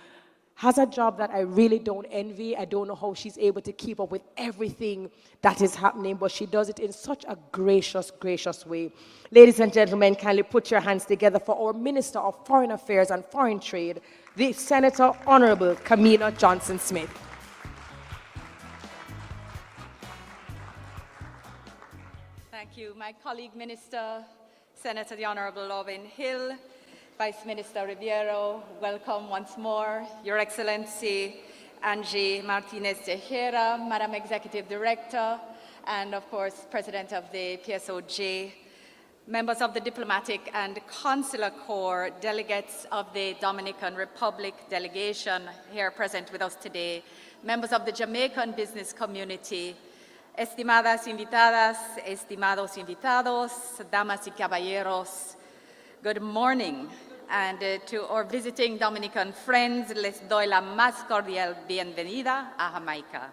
has a job that I really don't envy. I don't know how she's able to keep up with everything that is happening, but she does it in such a gracious, gracious way. Ladies and gentlemen, kindly put your hands together for our Minister of Foreign Affairs and Foreign Trade, the Senator Honorable Kamina Johnson-Smith. Thank you. My colleague Minister, Senator the Honorable Aubyn Hill, Vice Minister Rivera, welcome once more. Your Excellency, Angie Martinez, Madam Executive Director, and of course, President of the PSOJ, members of the Diplomatic and Consular Corps, delegates of the Dominican Republic delegation here present with us today, members of the Jamaican business community, estimadas invitadas, estimados invitados, damas y caballeros, good morning. And to our visiting Dominican friends, les doy la más cordial bienvenida a Jamaica.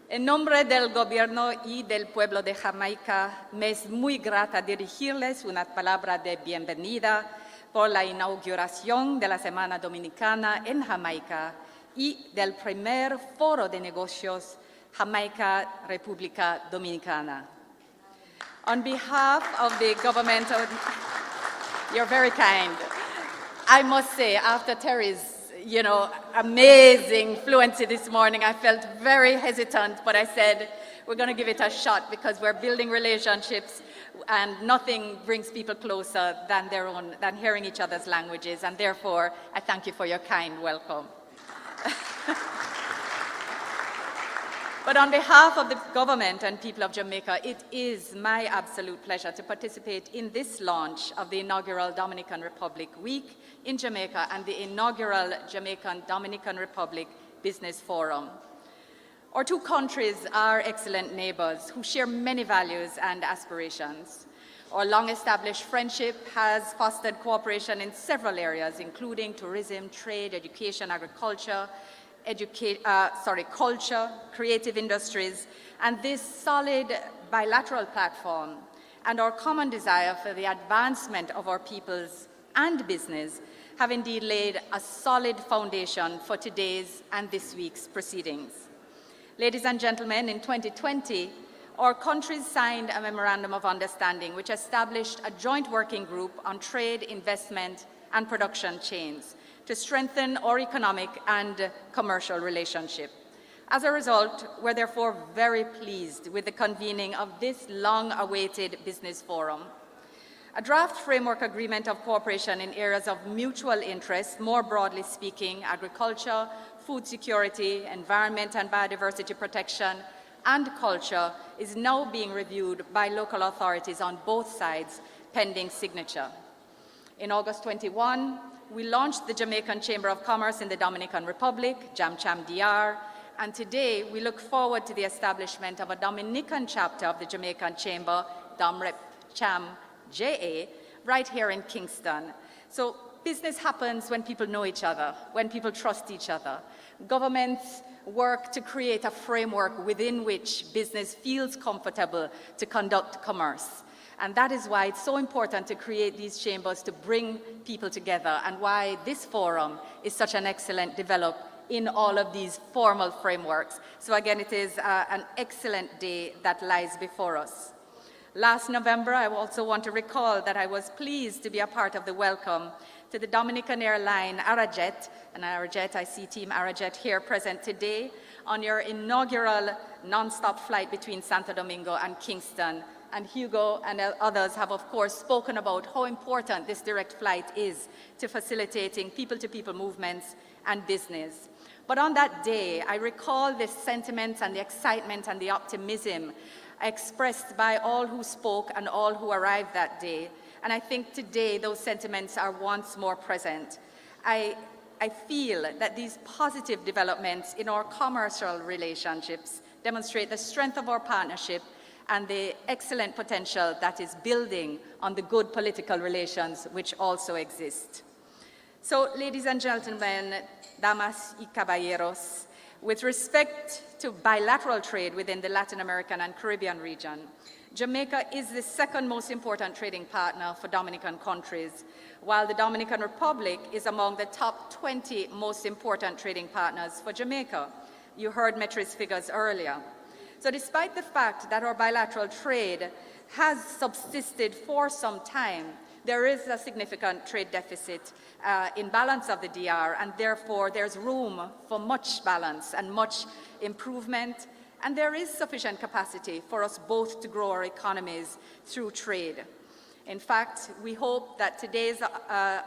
En nombre del gobierno y del pueblo de Jamaica, me es muy grata dirigirles una palabra de bienvenida por la inauguración de la Semana Dominicana en Jamaica y del primer foro de negocios Jamaica, República Dominicana. On behalf of the government of, you're very kind. I must say, after Terry's, amazing fluency this morning, I felt very hesitant, but I said, we're going to give it a shot because we're building relationships and nothing brings people closer than than hearing each other's languages, and therefore, I thank you for your kind welcome. But on behalf of the government and people of Jamaica, it is my absolute pleasure to participate in this launch of the inaugural Dominican Republic Week in Jamaica and the inaugural Jamaican-Dominican Republic Business Forum. Our two countries are excellent neighbors who share many values and aspirations. Our long-established friendship has fostered cooperation in several areas, including tourism, trade, education, agriculture, culture, creative industries, and this solid bilateral platform and our common desire for the advancement of our peoples and business have indeed laid a solid foundation for today's and this week's proceedings. Ladies and gentlemen, in 2020, our countries signed a memorandum of understanding which established a joint working group on trade, investment, and production chains to strengthen our economic and commercial relationship. As a result, we're therefore very pleased with the convening of this long-awaited business forum. A draft framework agreement of cooperation in areas of mutual interest, more broadly speaking, agriculture, food security, environment and biodiversity protection, and culture, is now being reviewed by local authorities on both sides, pending signature. In August 21, we launched the Jamaican Chamber of Commerce in the Dominican Republic, JamCham DR, and today we look forward to the establishment of a Dominican chapter of the Jamaican Chamber, DomRepCham JA, right here in Kingston. So business happens when people know each other, when people trust each other. Governments work to create a framework within which business feels comfortable to conduct commerce. And that is why it's so important to create these chambers to bring people together, and why this forum is such an excellent develop in all of these formal frameworks. So again, it is an excellent day that lies before us. Last November, I also want to recall that I was pleased to be a part of the welcome to the Dominican airline Arajet, and Arajet, I see Team Arajet here present today, on your inaugural non-stop flight between Santo Domingo and Kingston. And Hugo and others have, of course, spoken about how important this direct flight is to facilitating people-to-people movements and business. But on that day, I recall the sentiments and the excitement and the optimism expressed by all who spoke and all who arrived that day. And I think today those sentiments are once more present. I feel that these positive developments in our commercial relationships demonstrate the strength of our partnership and the excellent potential that is building on the good political relations which also exist. So, ladies and gentlemen, damas y caballeros, with respect to bilateral trade within the Latin American and Caribbean region, Jamaica is the second most important trading partner for Dominican countries, while the Dominican Republic is among the top 20 most important trading partners for Jamaica. You heard Metri's figures earlier. So despite the fact that our bilateral trade has subsisted for some time, there is a significant trade deficit in balance of the DR, and therefore there's room for much balance and much improvement, and there is sufficient capacity for us both to grow our economies through trade. In fact, we hope that today's,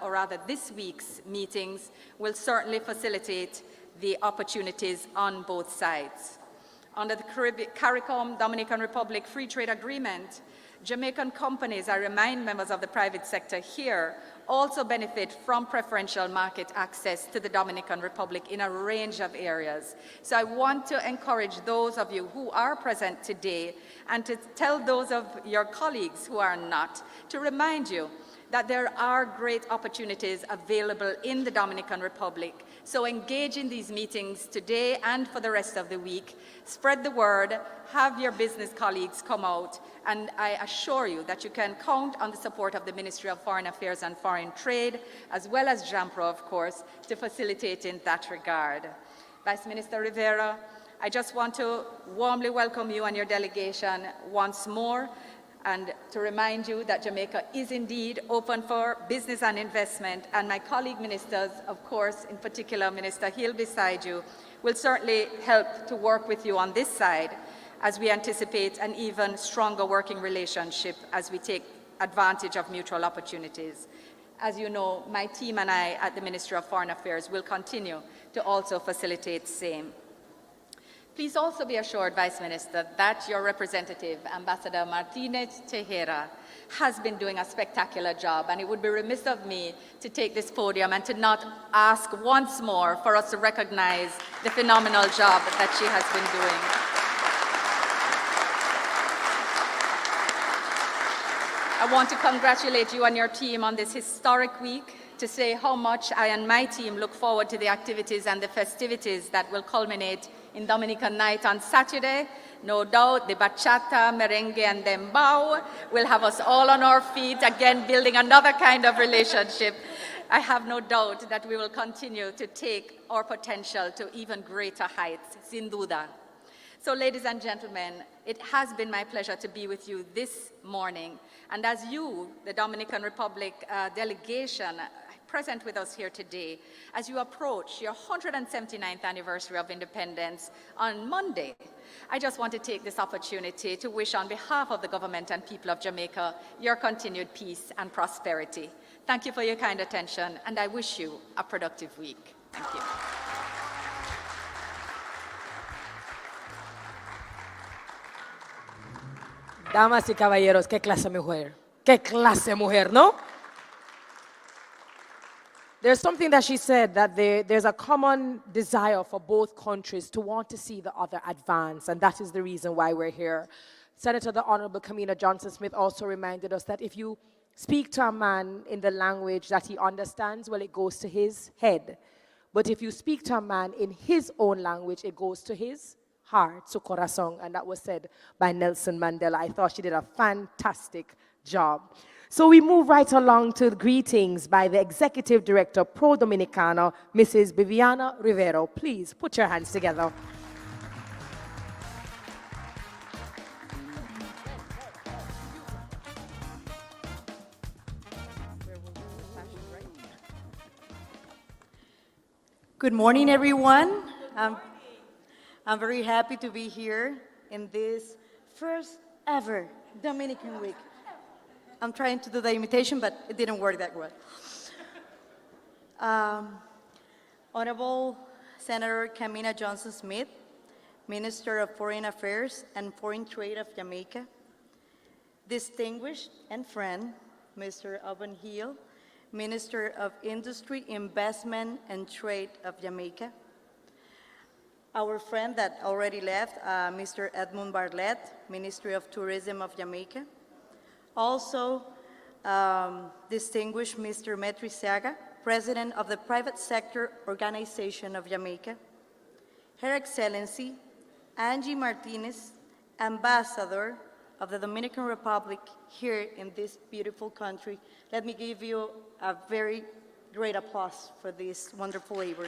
or rather this week's meetings will certainly facilitate the opportunities on both sides. Under the CARICOM Dominican Republic Free Trade Agreement, Jamaican companies, I remind members of the private sector here, also benefit from preferential market access to the Dominican Republic in a range of areas. So I want to encourage those of you who are present today and to tell those of your colleagues who are not, to remind you that there are great opportunities available in the Dominican Republic. So engage in these meetings today and for the rest of the week. Spread the word, have your business colleagues come out, and I assure you that you can count on the support of the Ministry of Foreign Affairs and Foreign Trade, as well as JAMPRO, of course, to facilitate in that regard. Vice Minister Rivera, I just want to warmly welcome you and your delegation once more, and to remind you that Jamaica is indeed open for business and investment, and my colleague ministers, of course, in particular Minister Hill beside you, will certainly help to work with you on this side as we anticipate an even stronger working relationship as we take advantage of mutual opportunities. As you know, my team and I at the Ministry of Foreign Affairs will continue to also facilitate same. Please also be assured, Vice Minister, that your representative, Ambassador Martinez Tejera, has been doing a spectacular job, and it would be remiss of me to take this podium and to not ask once more for us to recognize the phenomenal job that she has been doing. I want to congratulate you and your team on this historic week, to say how much I and my team look forward to the activities and the festivities that will culminate in Dominican Night on Saturday. No doubt the bachata, merengue, and dembow will have us all on our feet, again building another kind of relationship. I have no doubt that we will continue to take our potential to even greater heights, sin duda. So ladies and gentlemen, it has been my pleasure to be with you this morning. And as you, the Dominican Republic delegation, present with us here today, as you approach your 179th anniversary of independence on Monday, I just want to take this opportunity to wish on behalf of the government and people of Jamaica your continued peace and prosperity. Thank you for your kind attention, and I wish you a productive week. Thank you. Damas y caballeros, qué clase mujer. Qué clase mujer, ¿no? There's something that she said, that there's a common desire for both countries to want to see the other advance, and that is the reason why we're here. Senator the Honorable Kamina Johnson-Smith also reminded us that if you speak to a man in the language that he understands, well, it goes to his head. But if you speak to a man in his own language, it goes to his heart, su corazón, and that was said by Nelson Mandela. I thought she did a fantastic job. So we move right along to the greetings by the Executive Director, Pro Dominicana, Mrs. Viviana Rivera. Please put your hands together. Good morning, everyone. I'm very happy to be here in this first ever Dominican Week. I'm trying to do the imitation, but it didn't work that well. Honorable Senator Kamina Johnson-Smith, Minister of Foreign Affairs and Foreign Trade of Jamaica, distinguished and friend, Mr. Aubyn Hill, Minister of Industry, Investment, and Trade of Jamaica, our friend that already left, Mr. Edmund Bartlett, Ministry of Tourism of Jamaica. Also, distinguished Mr. Metri Seaga, President of the Private Sector Organization of Jamaica. Her Excellency, Angie Martinez, Ambassador of the Dominican Republic here in this beautiful country. Let me give you a very great applause for this wonderful labor.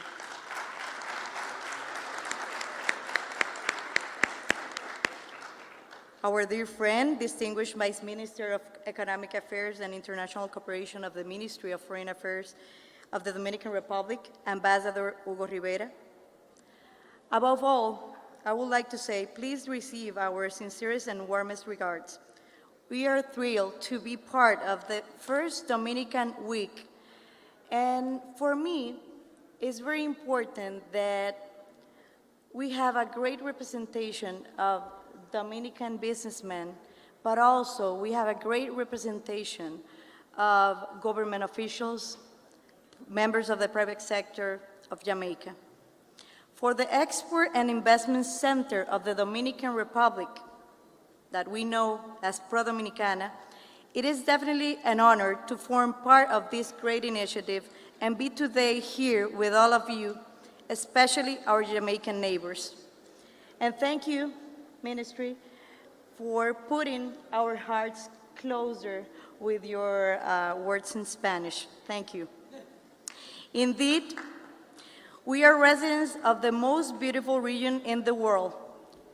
Our dear friend, distinguished Vice Minister of Economic Affairs and International Cooperation of the Ministry of Foreign Affairs of the Dominican Republic, Ambassador Hugo Rivera. Above all, I would like to say, please receive our sincerest and warmest regards. We are thrilled to be part of the first Dominican Week. And for me, it's very important that we have a great representation of Dominican businessmen, but also we have a great representation of government officials, members of the private sector of Jamaica. For the Export and Investment Center of the Dominican Republic, that we know as Pro Dominicana, it is definitely an honor to form part of this great initiative and be today here with all of you, especially our Jamaican neighbors. And thank you, Ministry, for putting our hearts closer with your words in Spanish. Thank you. Indeed, we are residents of the most beautiful region in the world.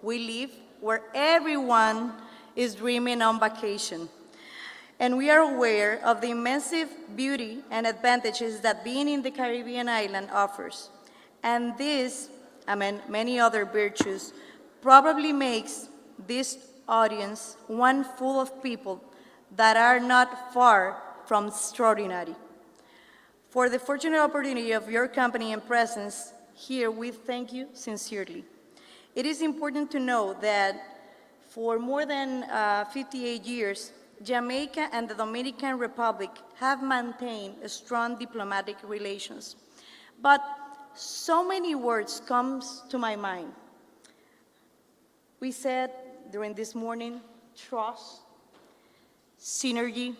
We live where everyone is dreaming on vacation. And we are aware of the immense beauty and advantages that being in the Caribbean island offers. And this, among many other virtues, probably makes this audience one full of people that are not far from extraordinary. For the fortunate opportunity of your company and presence here, we thank you sincerely. It is important to know that for more than 58 years, Jamaica and the Dominican Republic have maintained strong diplomatic relations. But so many words come to my mind. We said during this morning, trust, synergy,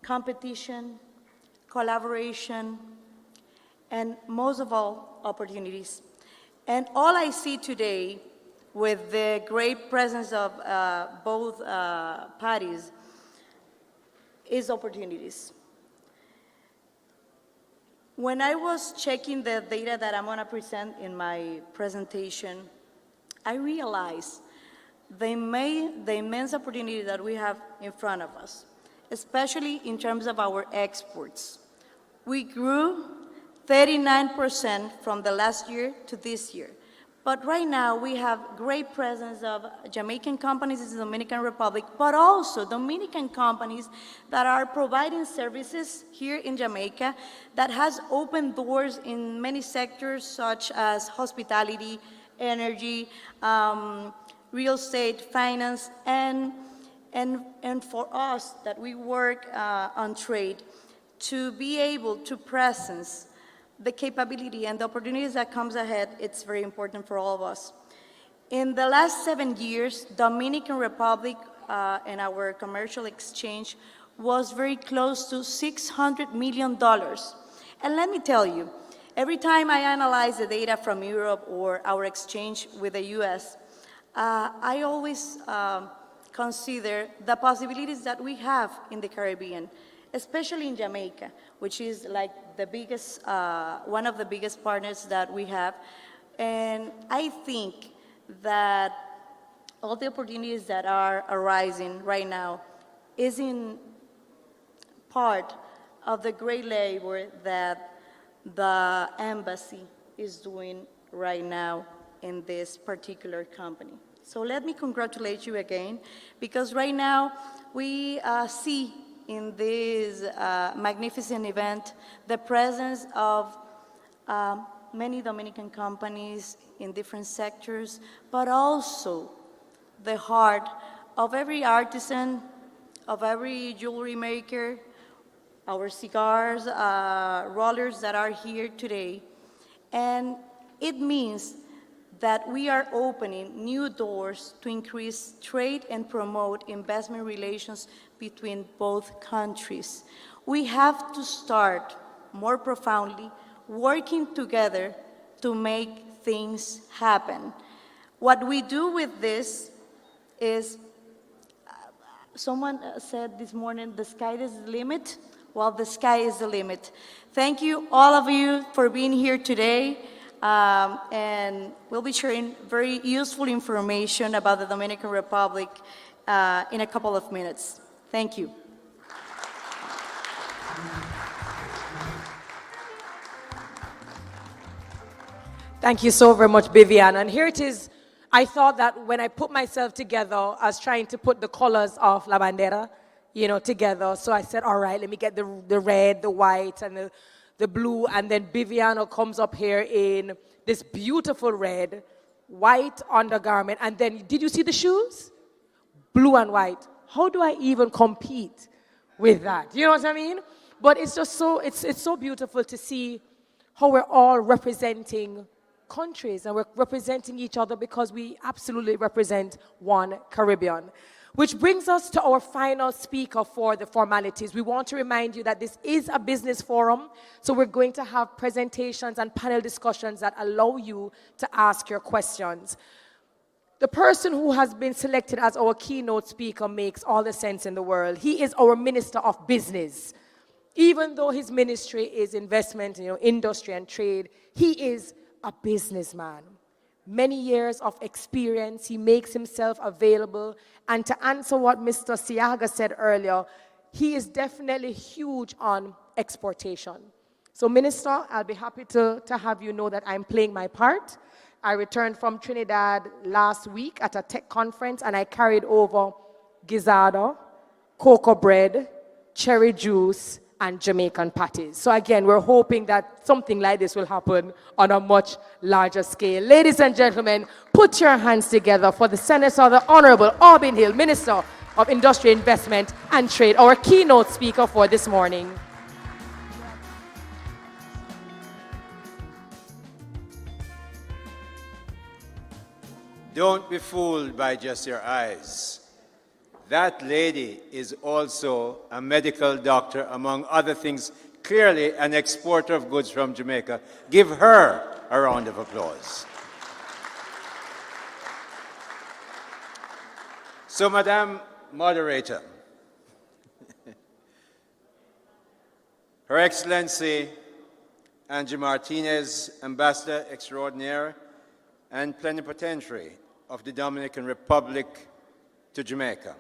competition, collaboration, and most of all, opportunities. And all I see today, with the great presence of both parties, is opportunities. When I was checking the data that I'm going to present in my presentation, I realized the immense opportunity that we have in front of us, especially in terms of our exports. We grew 39% from the last year to this year. But right now, we have great presence of Jamaican companies in the Dominican Republic, but also Dominican companies that are providing services here in Jamaica that has opened doors in many sectors such as hospitality, energy, real estate, finance, and for us that we work on trade, to be able to presence the capability and the opportunities that comes ahead, it's very important for all of us. In the last 7 years, Dominican Republic and our commercial exchange was very close to $600 million. And let me tell you, every time I analyze the data from Europe or our exchange with the US, I always consider the possibilities that we have in the Caribbean, especially in Jamaica, which is like the biggest, one of the biggest partners that we have. And I think that all the opportunities that are arising right now is in part of the great labor that the embassy is doing right now in this particular company. So let me congratulate you again, because right now we see in this magnificent event the presence of many Dominican companies in different sectors, but also the heart of every artisan, of every jewelry maker, our cigars, rollers that are here today. And it means that we are opening new doors to increase trade and promote investment relations between both countries. We have to start more profoundly working together to make things happen. What we do with this is, someone said this morning, the sky is the limit. Well, the sky is the limit. Thank you, all of you, for being here today. And we'll be sharing very useful information about the Dominican Republic in a couple of minutes. Thank you. Thank you so very much, Vivian. And here it is. I thought that when I put myself together, I was trying to put the colors of La Bandera, together. So I said, all right, let me get the red, the white, and the blue. And then Viviano comes up here in this beautiful red, white undergarment. And then, did you see the shoes? Blue and white. How do I even compete with that? You know what I mean? But it's just so, it's so beautiful to see how we're all representing countries, and we're representing each other because we absolutely represent one Caribbean. Which brings us to our final speaker for the formalities. We want to remind you that this is a business forum, so we're going to have presentations and panel discussions that allow you to ask your questions. The person who has been selected as our keynote speaker makes all the sense in the world. He is our Minister of Business. Even though his ministry is investment, industry and trade, he is a businessman. Many years of experience, he makes himself available. And to answer what Mr. Siaga said earlier, he is definitely huge on exportation. So Minister, I'll be happy to have you know that I'm playing my part. I returned from Trinidad last week at a tech conference, and I carried over gizzardo, cocoa bread, cherry juice, and Jamaican parties. So again, we're hoping that something like this will happen on a much larger scale. Ladies and gentlemen, put your hands together for the Senator, the Honorable Aubyn Hill, Minister of Industry, Investment and Trade, our keynote speaker for this morning. Don't be fooled by just your eyes. That lady is also a medical doctor, among other things, clearly an exporter of goods from Jamaica. Give her a round of applause. So, Madam Moderator, Her Excellency Angie Martinez, Ambassador Extraordinaire and Plenipotentiary of the Dominican Republic to Jamaica.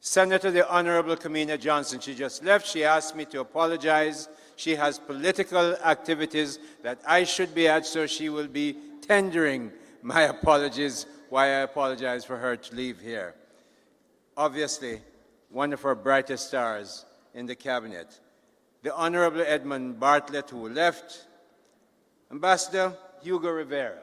Senator the Honorable Kamina Johnson, she just left. She asked me to apologize. She has political activities that I should be at, so she will be tendering my apologies while I apologize for her to leave here. Obviously, one of our brightest stars in the cabinet. The Honorable Edmund Bartlett, who left. Ambassador Hugo Rivera.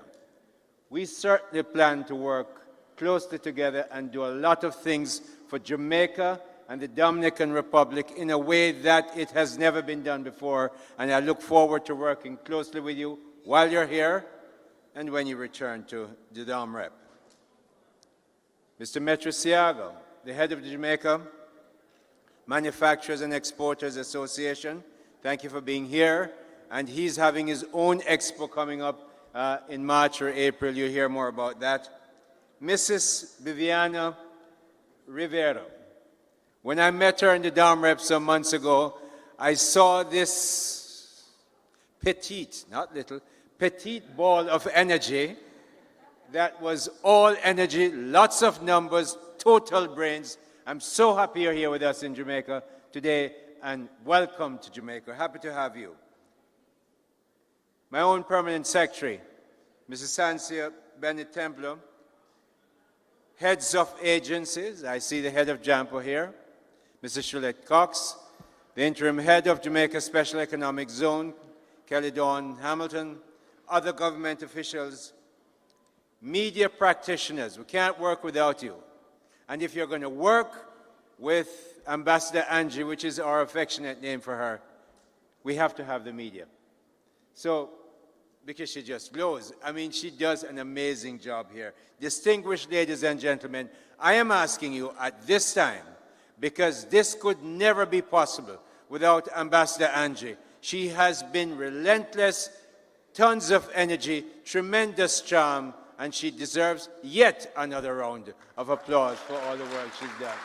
We certainly plan to work closely together and do a lot of things for Jamaica and the Dominican Republic in a way that it has never been done before. And I look forward to working closely with you while you're here and when you return to the Dom Rep. Mr. Metrosiago, the head of the Jamaica Manufacturers and Exporters Association, thank you for being here. And he's having his own expo coming up in March or April. You'll hear more about that. Mrs. Viviana Rivera. When I met her in the Dom Rep some months ago, I saw this petite, not little, petite ball of energy that was all energy, lots of numbers, total brains. I'm so happy you're here with us in Jamaica today, and welcome to Jamaica. Happy to have you. My own permanent secretary, Mrs. Sancia Bennett Templo, heads of agencies. I see the head of JAMPO here, Mrs. Shulette Cox, the interim head of Jamaica Special Economic Zone, Kelly Dawn Hamilton, other government officials, media practitioners. We can't work without you. And if you're going to work with Ambassador Angie, which is our affectionate name for her, we have to have the media. So, because she just glows. I mean, she does an amazing job here. Distinguished ladies and gentlemen, I am asking you at this time, because this could never be possible without Ambassador Angie. She has been relentless, tons of energy, tremendous charm, and she deserves yet another round of applause for all the work she's done.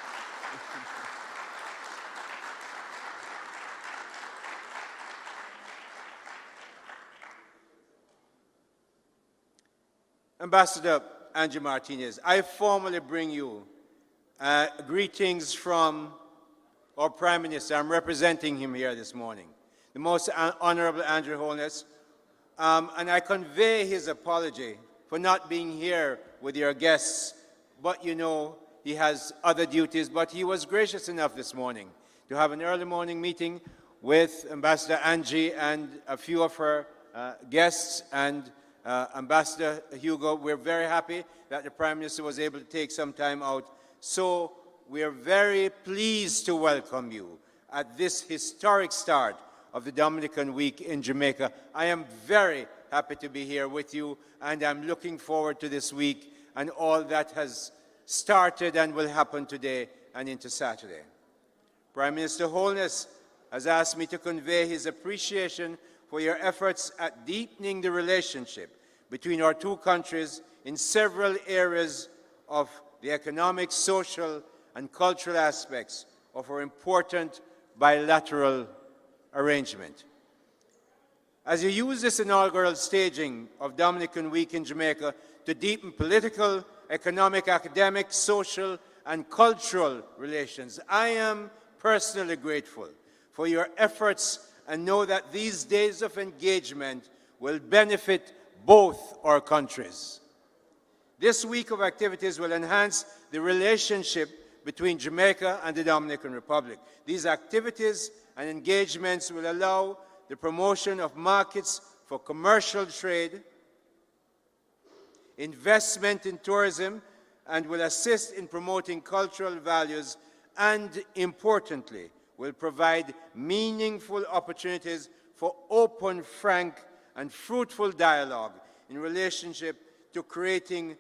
Ambassador Angie Martinez, I formally bring you greetings from our Prime Minister. I'm representing him here this morning, the Most Honorable Andrew Holness, and I convey his apology for not being here with your guests, but you know he has other duties, but he was gracious enough this morning to have an early morning meeting with Ambassador Angie and a few of her guests and Ambassador Hugo. We're very happy that the Prime Minister was able to take some time out. So we are very pleased to welcome you at this historic start of the Dominican Week in Jamaica. I am very happy to be here with you, and I'm looking forward to this week and all that has started and will happen today and into Saturday. Prime Minister Holness has asked me to convey his appreciation for your efforts at deepening the relationship between our two countries in several areas of the economic, social, and cultural aspects of our important bilateral arrangement. As you use this inaugural staging of Dominican Week in Jamaica to deepen political, economic, academic, social, and cultural relations, I am personally grateful for your efforts and know that these days of engagement will benefit both our countries. This week of activities will enhance the relationship between Jamaica and the Dominican Republic. These activities and engagements will allow the promotion of markets for commercial trade, investment in tourism, and will assist in promoting cultural values and, importantly, will provide meaningful opportunities for open, frank, and fruitful dialogue in relationship to creating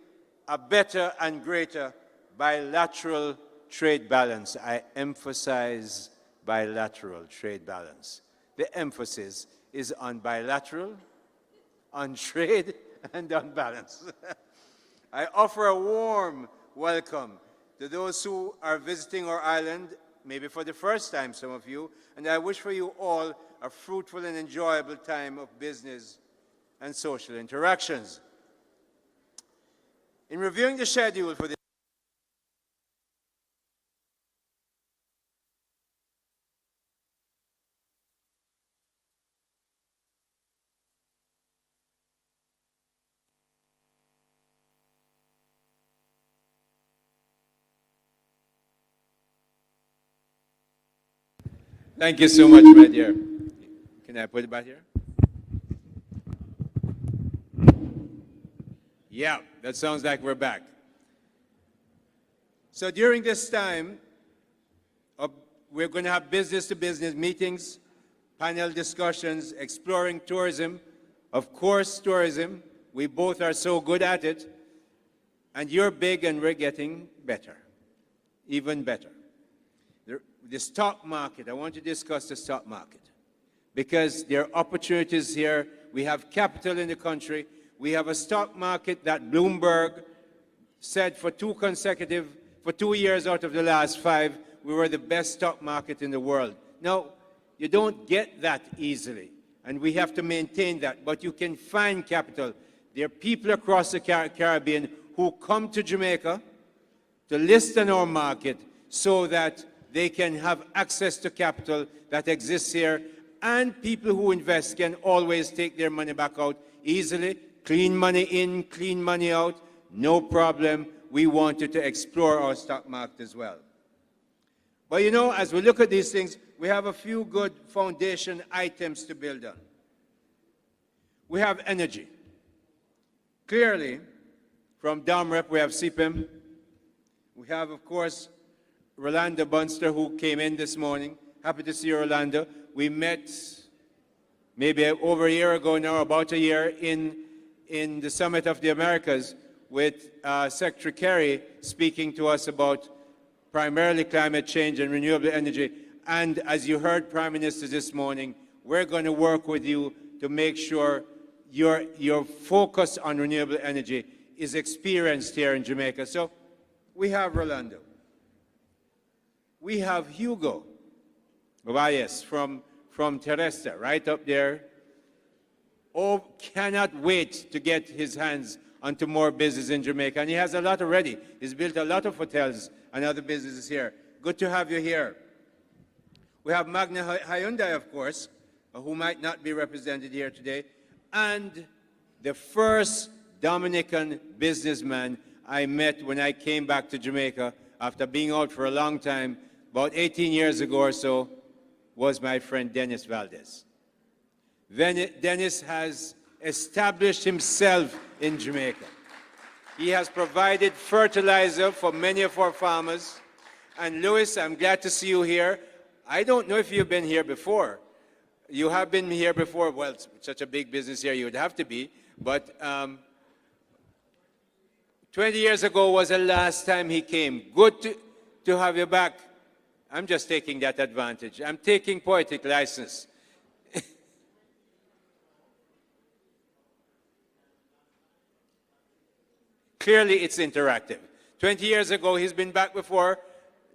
a better and greater bilateral trade balance. I emphasize bilateral trade balance. The emphasis is on bilateral, on trade, and on balance. I offer a warm welcome to those who are visiting our island, maybe for the first time, some of you, and I wish for you all a fruitful and enjoyable time of business and social interactions. In reviewing the schedule for this Thank you so much, my dear. Can I put it back here? Yeah, that sounds like we're back. So during this time, we're going to have business-to-business meetings, panel discussions, exploring tourism. Of course, tourism. We both are so good at it. And you're big and we're getting better, even better. The stock market, I want to discuss the stock market because there are opportunities here. We have capital in the country. We have a stock market that Bloomberg said for 2 years out of the last 5, we were the best stock market in the world. Now, you don't get that easily, and we have to maintain that, but you can find capital. There are people across the Caribbean who come to Jamaica to list in our market so that they can have access to capital that exists here, and people who invest can always take their money back out easily. Clean money in, clean money out, no problem. We wanted to explore our stock market as well. But you know, as we look at these things, we have a few good foundation items to build on. We have energy. Clearly, from DOMREP, we have CPIM. We have, of course, Rolando Bunster, who came in this morning. Happy to see you, Rolando. We met maybe over a year ago now, about a year, in the Summit of the Americas with Secretary Kerry speaking to us about primarily climate change and renewable energy. And as you heard Prime Minister this morning, we're going to work with you to make sure your focus on renewable energy is experienced here in Jamaica. So we have Rolando. We have Hugo Valles from Teresta, right up there. Oh, cannot wait to get his hands onto more business in Jamaica. And he has a lot already. He's built a lot of hotels and other businesses here. Good to have you here. We have Magna Hyundai, of course, who might not be represented here today. And the first Dominican businessman I met when I came back to Jamaica after being out for a long time, about 18 years ago or so, was my friend Dennis Valdez. Dennis has established himself in Jamaica. He has provided fertilizer for many of our farmers. And Louis, I'm glad to see you here. I don't know if you've been here before. You have been here before. Well, it's such a big business here, you would have to be. But 20 years ago was the last time he came. Good to have you back. I'm just taking that advantage. I'm taking poetic license. Clearly, it's interactive. 20 years ago, he's been back before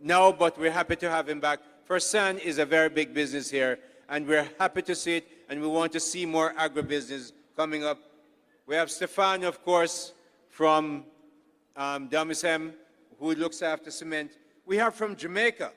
now, but we're happy to have him back. Fersan is a very big business here, and we're happy to see it, and we want to see more agribusiness coming up. We have Stefan, of course, from Domisem, who looks after cement. We have from Jamaica,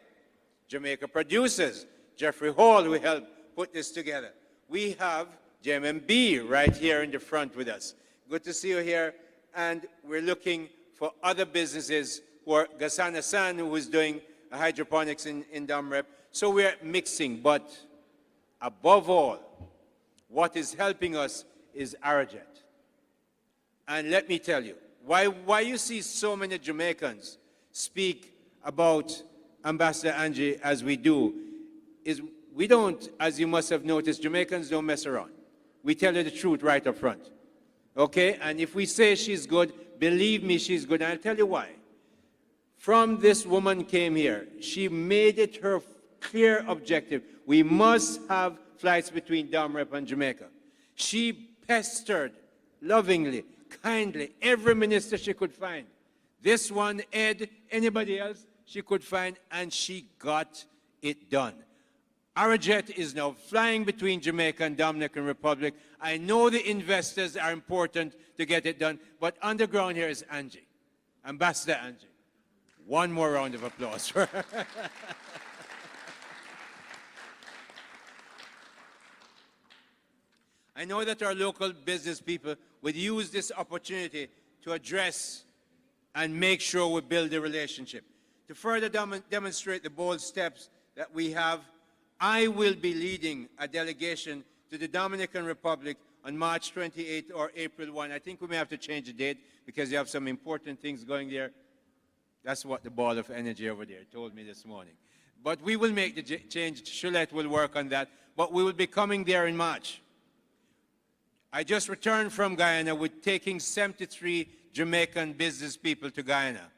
Jamaica Producers, Jeffrey Hall, who helped put this together. We have JMMB right here in the front with us. Good to see you here. And we're looking for other businesses who for Gasana San, who is doing hydroponics in Dumrep. So we're mixing, but above all, what is helping us is Arajet. And let me tell you, why you see so many Jamaicans speak about Ambassador Angie as we do, is we don't, as you must have noticed, Jamaicans don't mess around. We tell you the truth right up front. Okay? And if we say she's good, believe me, she's good. And I'll tell you why. From this woman came here, she made it her clear objective. We must have flights between Dumrep and Jamaica. She pestered lovingly, kindly, every minister she could find. This one, Ed, anybody else she could find, and she got it done. Our jet is now flying between Jamaica and Dominican Republic. I know the investors are important to get it done, but on the ground here is Angie, Ambassador Angie. One more round of applause for her. I know that our local business people would use this opportunity to address and make sure we build a relationship. To further demonstrate the bold steps that we have, I will be leading a delegation to the Dominican Republic on March 28 or April 1. I think we may have to change the date because you have some important things going there. That's what the ball of energy over there told me this morning. But we will make the change. Shulette will work on that. But we will be coming there in March. I just returned from Guyana with taking 73 Jamaican business people to Guyana.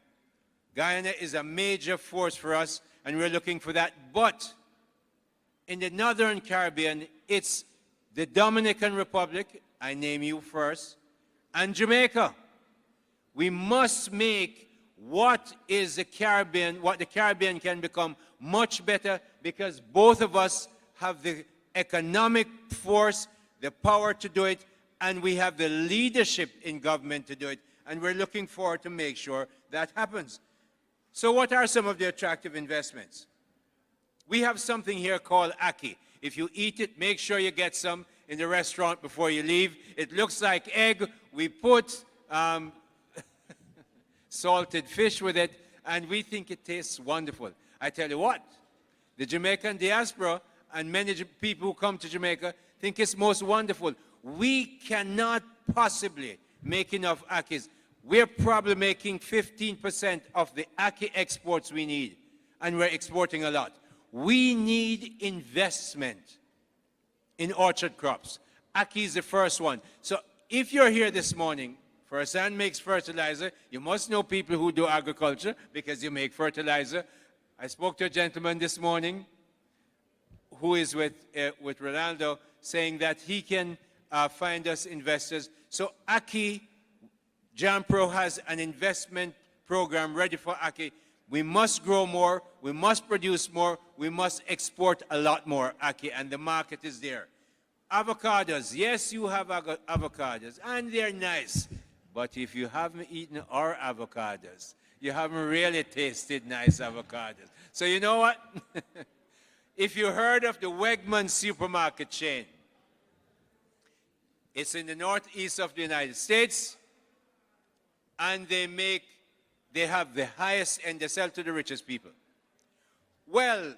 Guyana is a major force for us, and we're looking for that. But in the Northern Caribbean, it's the Dominican Republic, I name you first, and Jamaica. We must make what the Caribbean can become much better, because both of us have the economic force, the power to do it, and we have the leadership in government to do it, and we're looking forward to make sure that happens. So what are some of the attractive investments? We have something here called Aki. If you eat it, make sure you get some in the restaurant before you leave. It looks like egg. We put salted fish with it, and we think it tastes wonderful. I tell you what, the Jamaican diaspora and many people who come to Jamaica think it's most wonderful. We cannot possibly make enough Akis. We're probably making 15% of the Aki exports we need, and we're exporting a lot. We need investment in orchard crops. Aki is the first one. So if you're here this morning, First Hand makes fertilizer. You must know people who do agriculture because you make fertilizer. I spoke to a gentleman this morning who is with Ronaldo, saying that he can find us investors. So Aki, Jampro has an investment program ready for Aki. We must grow more, we must produce more, we must export a lot more Aki, and the market is there. Avocados, yes, you have avocados, and they're nice. But if you haven't eaten our avocados, you haven't really tasted nice avocados. So you know what? If you heard of the Wegmans supermarket chain, it's in the northeast of the United States, and they have the highest, and they sell to the richest people. Well,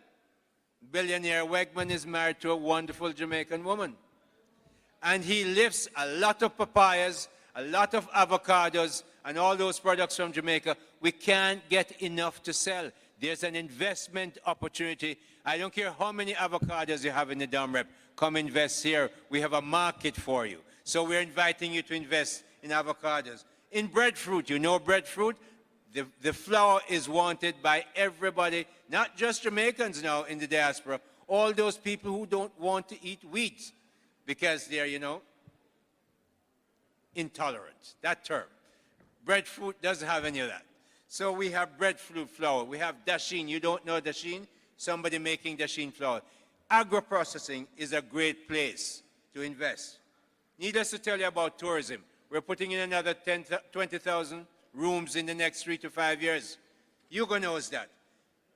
billionaire Wegman is married to a wonderful Jamaican woman, and he lifts a lot of papayas, a lot of avocados, and all those products from Jamaica. We can't get enough to sell. There's an investment opportunity. I don't care how many avocados you have in the Dumrep. Come invest here. We have a market for you. So we're inviting you to invest in avocados. In breadfruit, you know breadfruit? The flour is wanted by everybody, not just Jamaicans now in the diaspora, all those people who don't want to eat wheat because they're, intolerant, that term. Breadfruit doesn't have any of that. So we have breadfruit flour. We have dasheen. You don't know dasheen? Somebody making dasheen flour. Agro-processing is a great place to invest. Needless to tell you about tourism. We're putting in another 20,000 rooms in the next 3 to 5 years. Hugo knows that.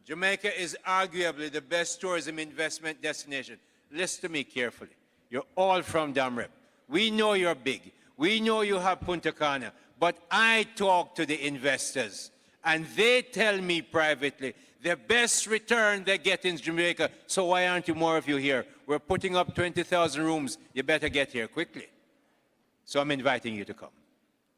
Jamaica is arguably the best tourism investment destination. Listen to me carefully. You're all from Dumrep. We know you're big. We know you have Punta Cana. But I talk to the investors. And they tell me privately, the best return they get in Jamaica, so why aren't you more of you here? We're putting up 20,000 rooms. You better get here quickly. So I'm inviting you to come.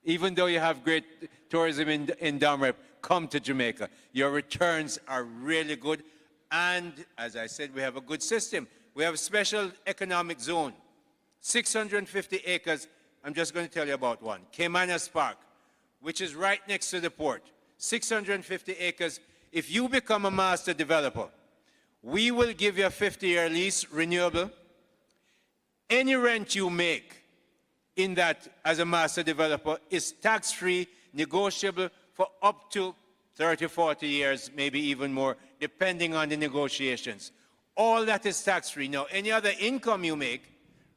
Even though you have great tourism in Domrep, come to Jamaica. Your returns are really good. And as I said, we have a good system. We have a special economic zone, 650 acres. I'm just going to tell you about one, Kamina Park, which is right next to the port. 650 acres. If you become a master developer, we will give you a 50-year lease, renewable. Any rent you make in that as a master developer is tax-free, negotiable for up to 30, 40 years, maybe even more, depending on the negotiations. All that is tax-free. Now, any other income you make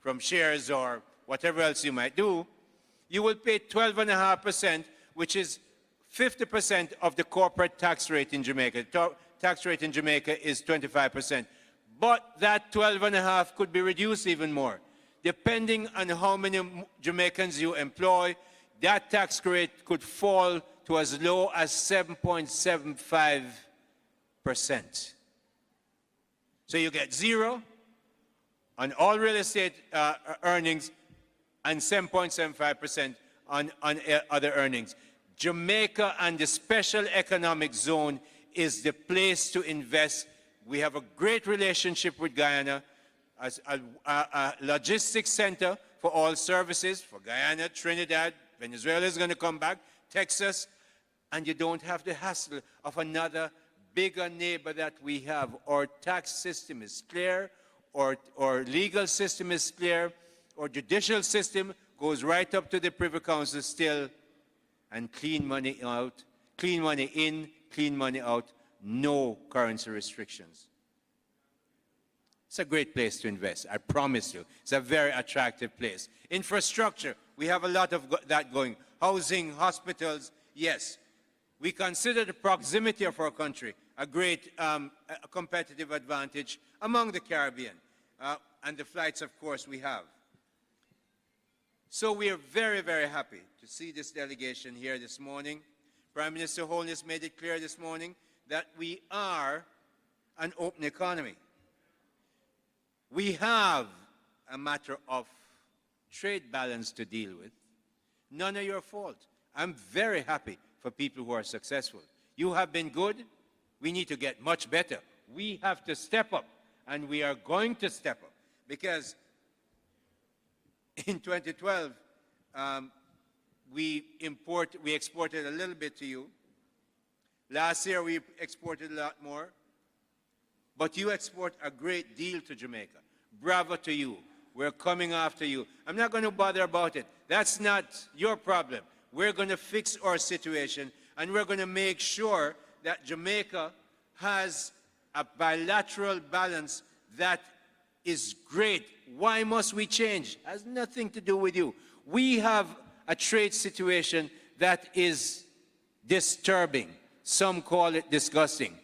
from shares or whatever else you might do, you will pay 12.5%, which is 50% of the corporate tax rate in Jamaica. The tax rate in Jamaica is 25%. But that 12.5 could be reduced even more. Depending on how many Jamaicans you employ, that tax rate could fall to as low as 7.75%. So you get 0 on all real estate earnings and 7.75% on other earnings. Jamaica and the special economic zone is the place to invest. We have a great relationship with Guyana as a logistics center for all services for Guyana, Trinidad, Venezuela is going to come back, Texas, and you don't have the hassle of another bigger neighbor that we have. Our tax system is clear, our legal system is clear, our judicial system goes right up to the Privy Council still, and clean money out, clean money in, clean money out, no currency restrictions. It's a great place to invest, I promise you. It's a very attractive place. Infrastructure, we have a lot of that going. Housing, hospitals, yes. We consider the proximity of our country a great competitive advantage among the Caribbean. And the flights, of course, we have. So we are very, very happy to see this delegation here this morning. Prime Minister Holness made it clear this morning that we are an open economy. We have a matter of trade balance to deal with. None of your fault. I'm very happy for people who are successful. You have been good. We need to get much better. We have to step up, and we are going to step up, because in 2012, we exported a little bit to you. Last year, we exported a lot more. But you export a great deal to Jamaica. Bravo to you. We're coming after you. I'm not going to bother about it. That's not your problem. We're going to fix our situation, and we're going to make sure that Jamaica has a bilateral balance that is great. Why must we change? It has nothing to do with you. We have a trade situation that is disturbing. Some call it disgusting.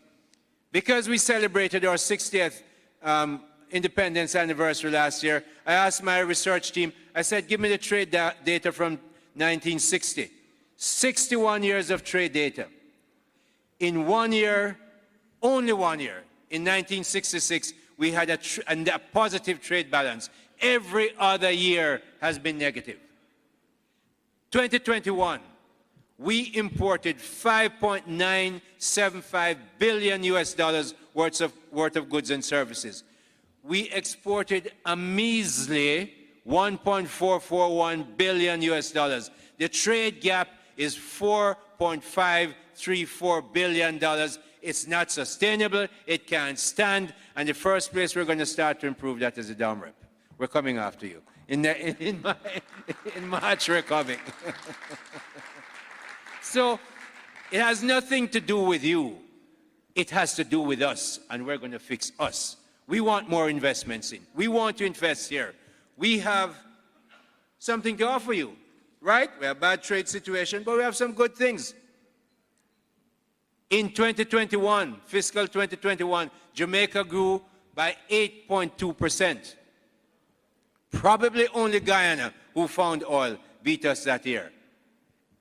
Because we celebrated our 60th independence anniversary last year, I asked my research team, I said, give me the trade data from 1960. 61 years of trade data. In 1 year, only 1 year, in 1966, we had a positive trade balance. Every other year has been negative. 2021, we imported $5.975 billion worth of goods and services. We exported a measly $1.441 billion. The trade gap is $4.534 billion. It's not sustainable. It can't stand. And the first place we're going to start to improve that is the Domrep. We're coming after you. In March, we're coming. So it has nothing to do with you. It has to do with us, and we're going to fix us. We want more investments in. We want to invest here. We have something to offer you, right? We have a bad trade situation, but we have some good things. In 2021, fiscal 2021, Jamaica grew by 8.2%. Probably only Guyana, who found oil, beat us that year.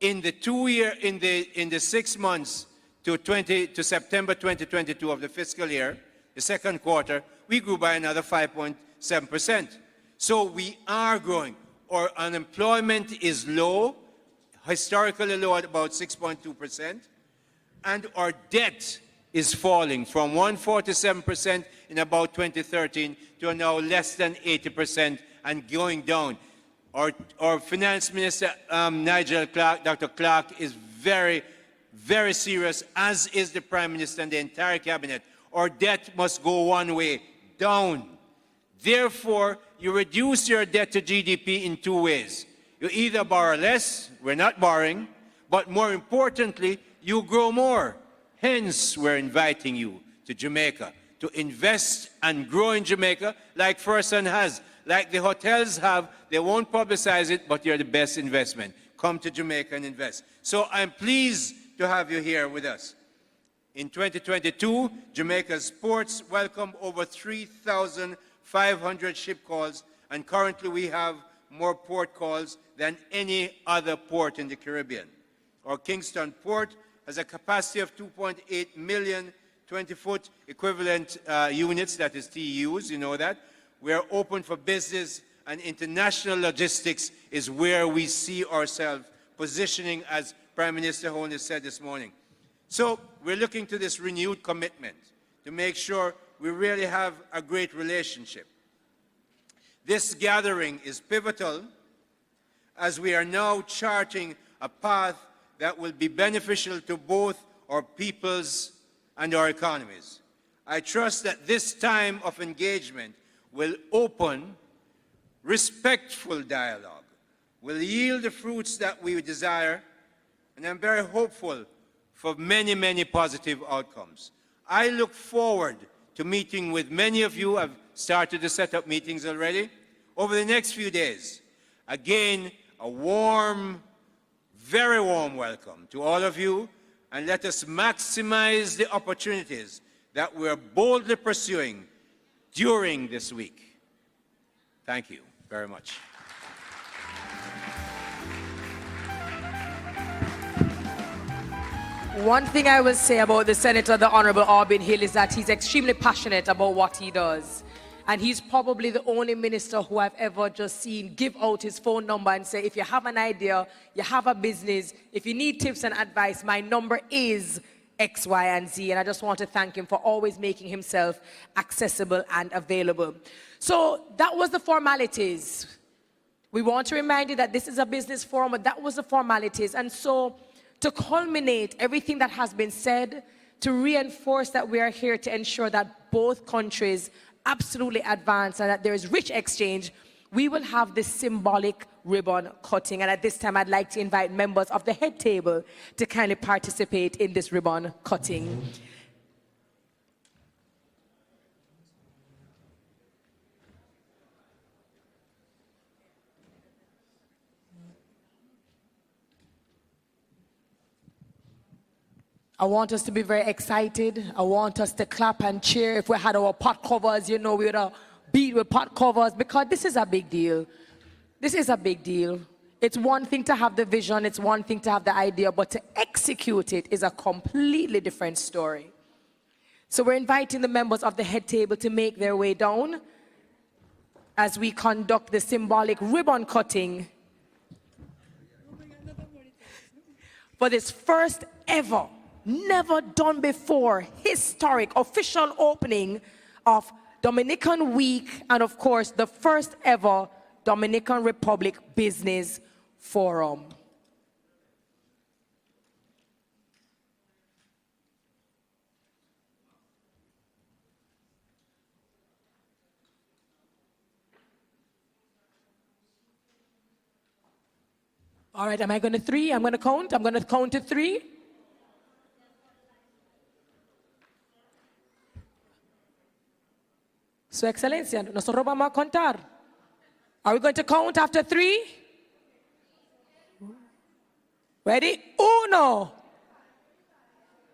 In the 6 months to September 2022 of the fiscal year, the second quarter, we grew by another 5.7%. So we are growing. Our unemployment is low, historically low at about 6.2%, and our debt is falling from 147% in about 2013 to now less than 80% and going down. Our finance minister, Nigel Clark, Dr. Clark, is very, very serious, as is the Prime Minister and the entire cabinet. Our debt must go one way, down. Therefore, you reduce your debt to GDP in two ways. You either borrow less, we're not borrowing, but more importantly, you grow more. Hence, we're inviting you to Jamaica to invest and grow in Jamaica like First Sun has, like the hotels have. They won't publicize it, but you're the best investment. Come to Jamaica and invest. So I'm pleased to have you here with us. In 2022, Jamaica's ports welcomed over 3,500 ship calls, and currently we have more port calls than any other port in the Caribbean. Our Kingston port has a capacity of 2.8 million 20-foot equivalent units, that is TEUs, you know that. We are open for business, and international logistics is where we see ourselves positioning, as Prime Minister Holness said this morning. So we're looking to this renewed commitment to make sure we really have a great relationship. This gathering is pivotal as we are now charting a path that will be beneficial to both our peoples and our economies. I trust that this time of engagement will open respectful dialogue, will yield the fruits that we desire, and I'm very hopeful for many, many positive outcomes. I look forward to meeting with many of you. I've started to set up meetings already over the next few days. Again, a warm, very warm welcome to all of you, and let us maximize the opportunities that we're boldly pursuing during this week. Thank you very much. One thing I will say about the Senator, the Honorable Aubyn Hill, is that he's extremely passionate about what he does. And he's probably the only minister who I've ever just seen give out his phone number and say, if you have an idea, you have a business, if you need tips and advice, my number is X, Y, and Z. And I just want to thank him for always making himself accessible and available. So that was the formalities. We want to remind you that this is a business forum, but that was the formalities. And so to culminate everything that has been said, to reinforce that we are here to ensure that both countries absolutely advance and that there is rich exchange, we will have this symbolic ribbon cutting. And at this time, I'd like to invite members of the head table to kindly participate in this ribbon cutting. I want us to be very excited. I want us to clap and cheer. If we had our pot covers, you know, we would have beat with pot covers, because this is a big deal. This is a big deal. It's one thing to have the vision, it's one thing to have the idea, but to execute it is a completely different story. So we're inviting the members of the head table to make their way down as we conduct the symbolic ribbon cutting for this first ever, never done before, historic official opening of Dominican Week, and of course the first ever Dominican Republic Business Forum. All right, am I going to three? I'm going to count. I'm going to count to three. Su Excelencia, nosotros vamos a contar. Are we going to count after three? Ready? Uno.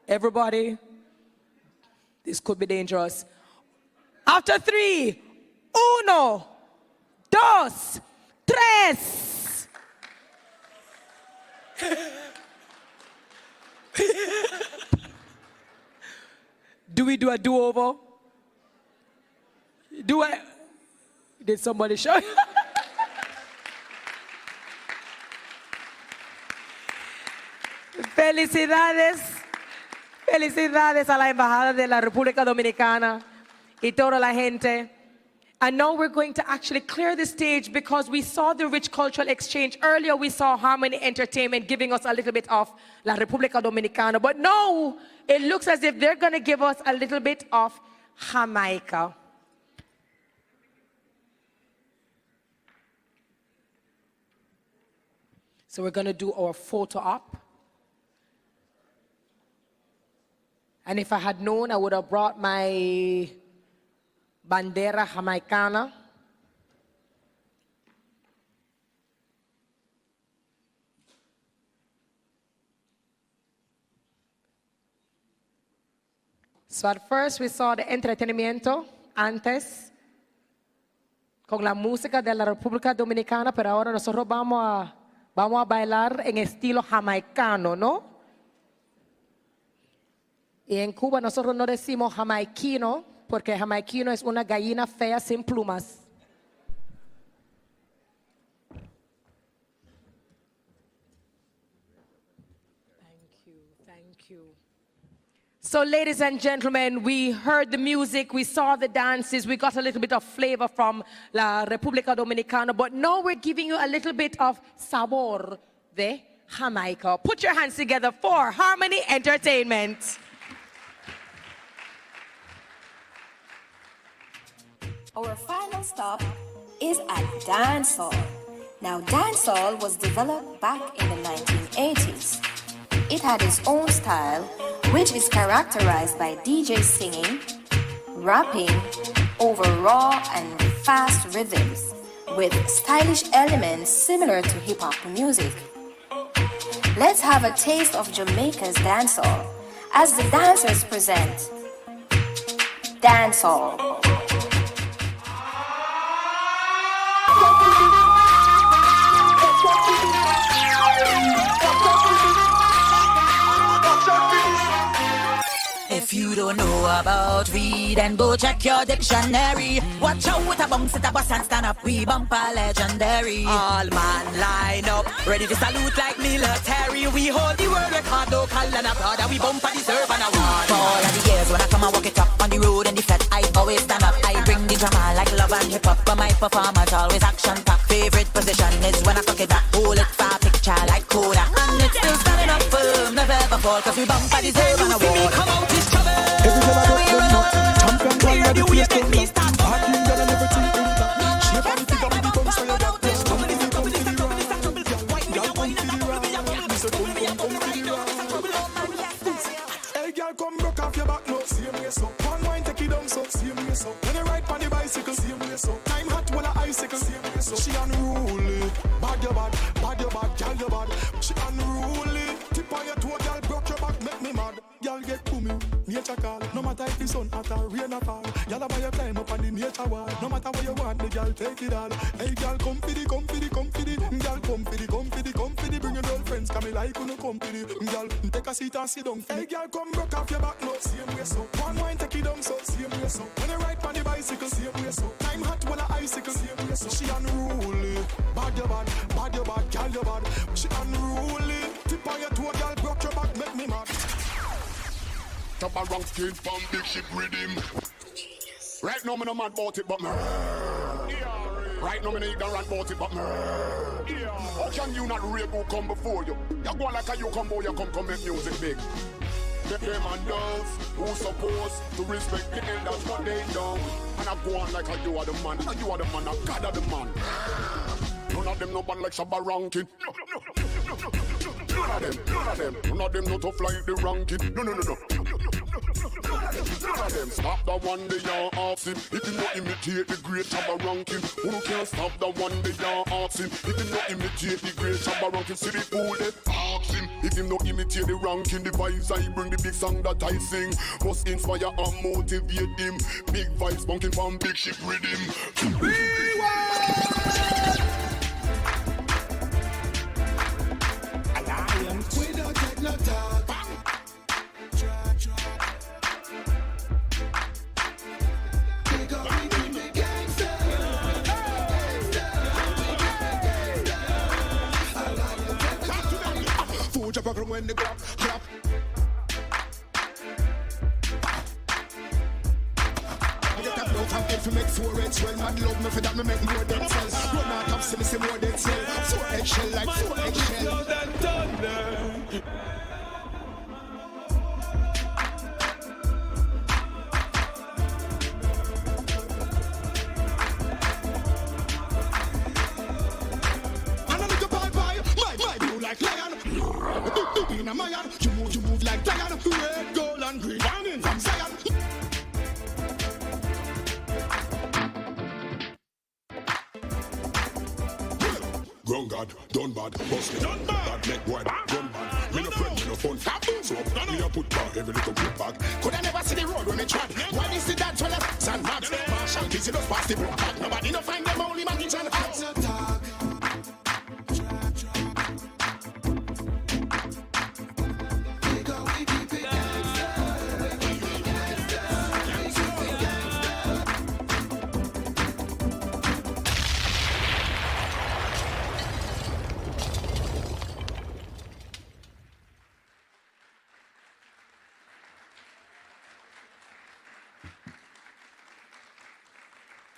Everybody, this could be dangerous. After three. Uno, dos, tres. Do we do a do-over? Did somebody show you? Felicidades. Felicidades a la Embajada de la República Dominicana y toda la gente. And now we're going to actually clear the stage because we saw the rich cultural exchange. Earlier we saw Harmony Entertainment giving us a little bit of La República Dominicana. But now it looks as if they're going to give us a little bit of Jamaica. So we're going to do our photo op. And if I had known, I would have brought my bandera jamaicana. So at first we saw the entretenimiento antes con la música de la República Dominicana, pero ahora nosotros vamos a bailar en estilo jamaicano, ¿no? Y en Cuba nosotros no decimos jamaiquino, porque jamaiquino es una gallina fea sin plumas. Thank you. So ladies and gentlemen, we heard the music, we saw the dances, we got a little bit of flavor from La República Dominicana, but now we're giving you a little bit of sabor de Jamaica. Put your hands together for Harmony Entertainment. Our final stop is at dancehall. Now, dancehall was developed back in the 1980s. It had its own style, which is characterized by DJ singing, rapping over raw and fast rhythms, with stylish elements similar to hip-hop music. Let's have a taste of Jamaica's dancehall as the dancers present dancehall. If you don't know about weed, then go check your dictionary. Watch out with a bounce at a bus and stand up, we bumper legendary. All man line up, ready to salute like military. We hold the world record, local and abroad, and we bumper deserve an award. For all of the years when I come and walk it up on the road and the flat, I always stand up. I bring the drama like love and hip hop, but my performance always action packed. Favorite position is when I cock it back, hold it for a picture like Kodak, and it's still standing up firm, never ever fall, cause we bumper deserve an award. Come out this trouble. Every time I get them nuts, champion one of the place turn up. Parking girl and everything intact. Shape and figure with the guns for your dad. Come to the ride. Y'all come to the ride. Mr. Come to the ride. Hey girl, come broke off your back now. Same way so. One wine take it down so. Same way so. When you ride on the bicycle. Same way so. Time hot when a icicle. Same way so. She unruly. Bad your bad. Bad your bad. Girl your bad. She unruly. Tip on your toe, girl. Broke your back. Make me mad. Y'all get to me. Nature call, no matter if the sun hot or rain or fall. Y'all buy your climb up on the nature wall. No matter what you want, the girl take it all. Hey girl, come for the, come for the, come for the. Girl, come for the, come for the, come for the. Bring your girlfriends, come like you no come for the. Girl, take a seat and sit down. Hey girl, come broke off your back, no same way so. One wine take it down so, same way so. When you ride on the bicycle, same way so. Time hot when a icicle, same way so. She unruly, bad your bad, bad your bad, girl your bad. She unruly, tip on your toe, girl, broke your back, make me mad. Top a rank skin from big ship rhythm. Right now me no mad about it but me. Right now me no ignorant about it but me. How can you not real who come before you? You go like a you come boy, you come make music big. Them and girls who supposed to respect the elders what they done. And I go on like a you are the man, and you are the man, and God are the man. None of them no bad like Shabba ranking. None of them. None of them no tough like the ranking. No. None of them. Stop the one they are asking. If you not imitate the great Shabba ranking, who can stop the one they are asking? If you not imitate the great Shabba ranking, see the fool they ask him. If you not imitate the ranking, the vibes I bring, the big song that I sing must inspire and motivate him. Big vibes bunking from big ship rhythm. drop a when the clap, clap. From if you make 4 eggs, well, man love me for that, me make more than cells. Run out of see me say more than cell. 4 eggshell like 4 eggshell. And I look up my blue like lion. Big in a mayan, you move like lion. Red, gold and green, running from Zion. Ground God, done bad, bust done bad, neck wide, done bad. Me no friend, me no fun. So me a put back every little clip back. Could I never see the road when me trod? Why is the dance when I stand mad? Marshall busy just pass the block back. Nobody no find them only man kitchen hot.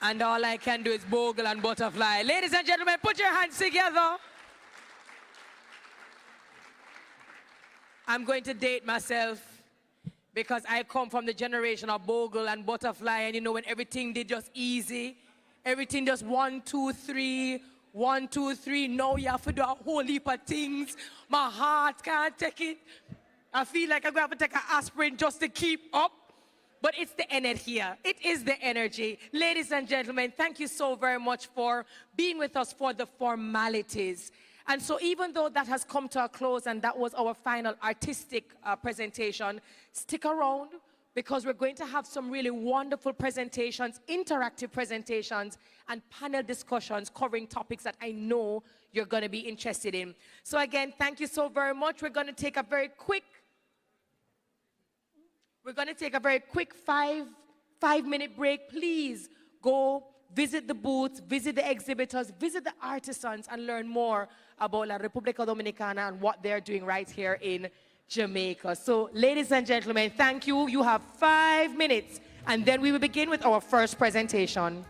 And all I can do is bogle and butterfly. Ladies and gentlemen, put your hands together. I'm going to date myself because I come from the generation of bogle and butterfly. And you know, when everything did just easy, everything just 1, 2, 3, 1, 2, 3. Now you have to do a whole heap of things. My heart can't take it. I feel like I'm going to have to take an aspirin just to keep up. But it's the energy here. It is the energy. Ladies and gentlemen, thank you so very much for being with us for the formalities. And so even though that has come to a close and that was our final artistic presentation, stick around because we're going to have some really wonderful presentations, interactive presentations, and panel discussions covering topics that I know you're going to be interested in. So again, thank you so very much. We're going to take a very quick 5-minute break. Please go visit the booths, visit the exhibitors, visit the artisans, and learn more about La República Dominicana and what they're doing right here in Jamaica. So, ladies and gentlemen, thank you. You have 5 minutes, and then we will begin with our first presentation.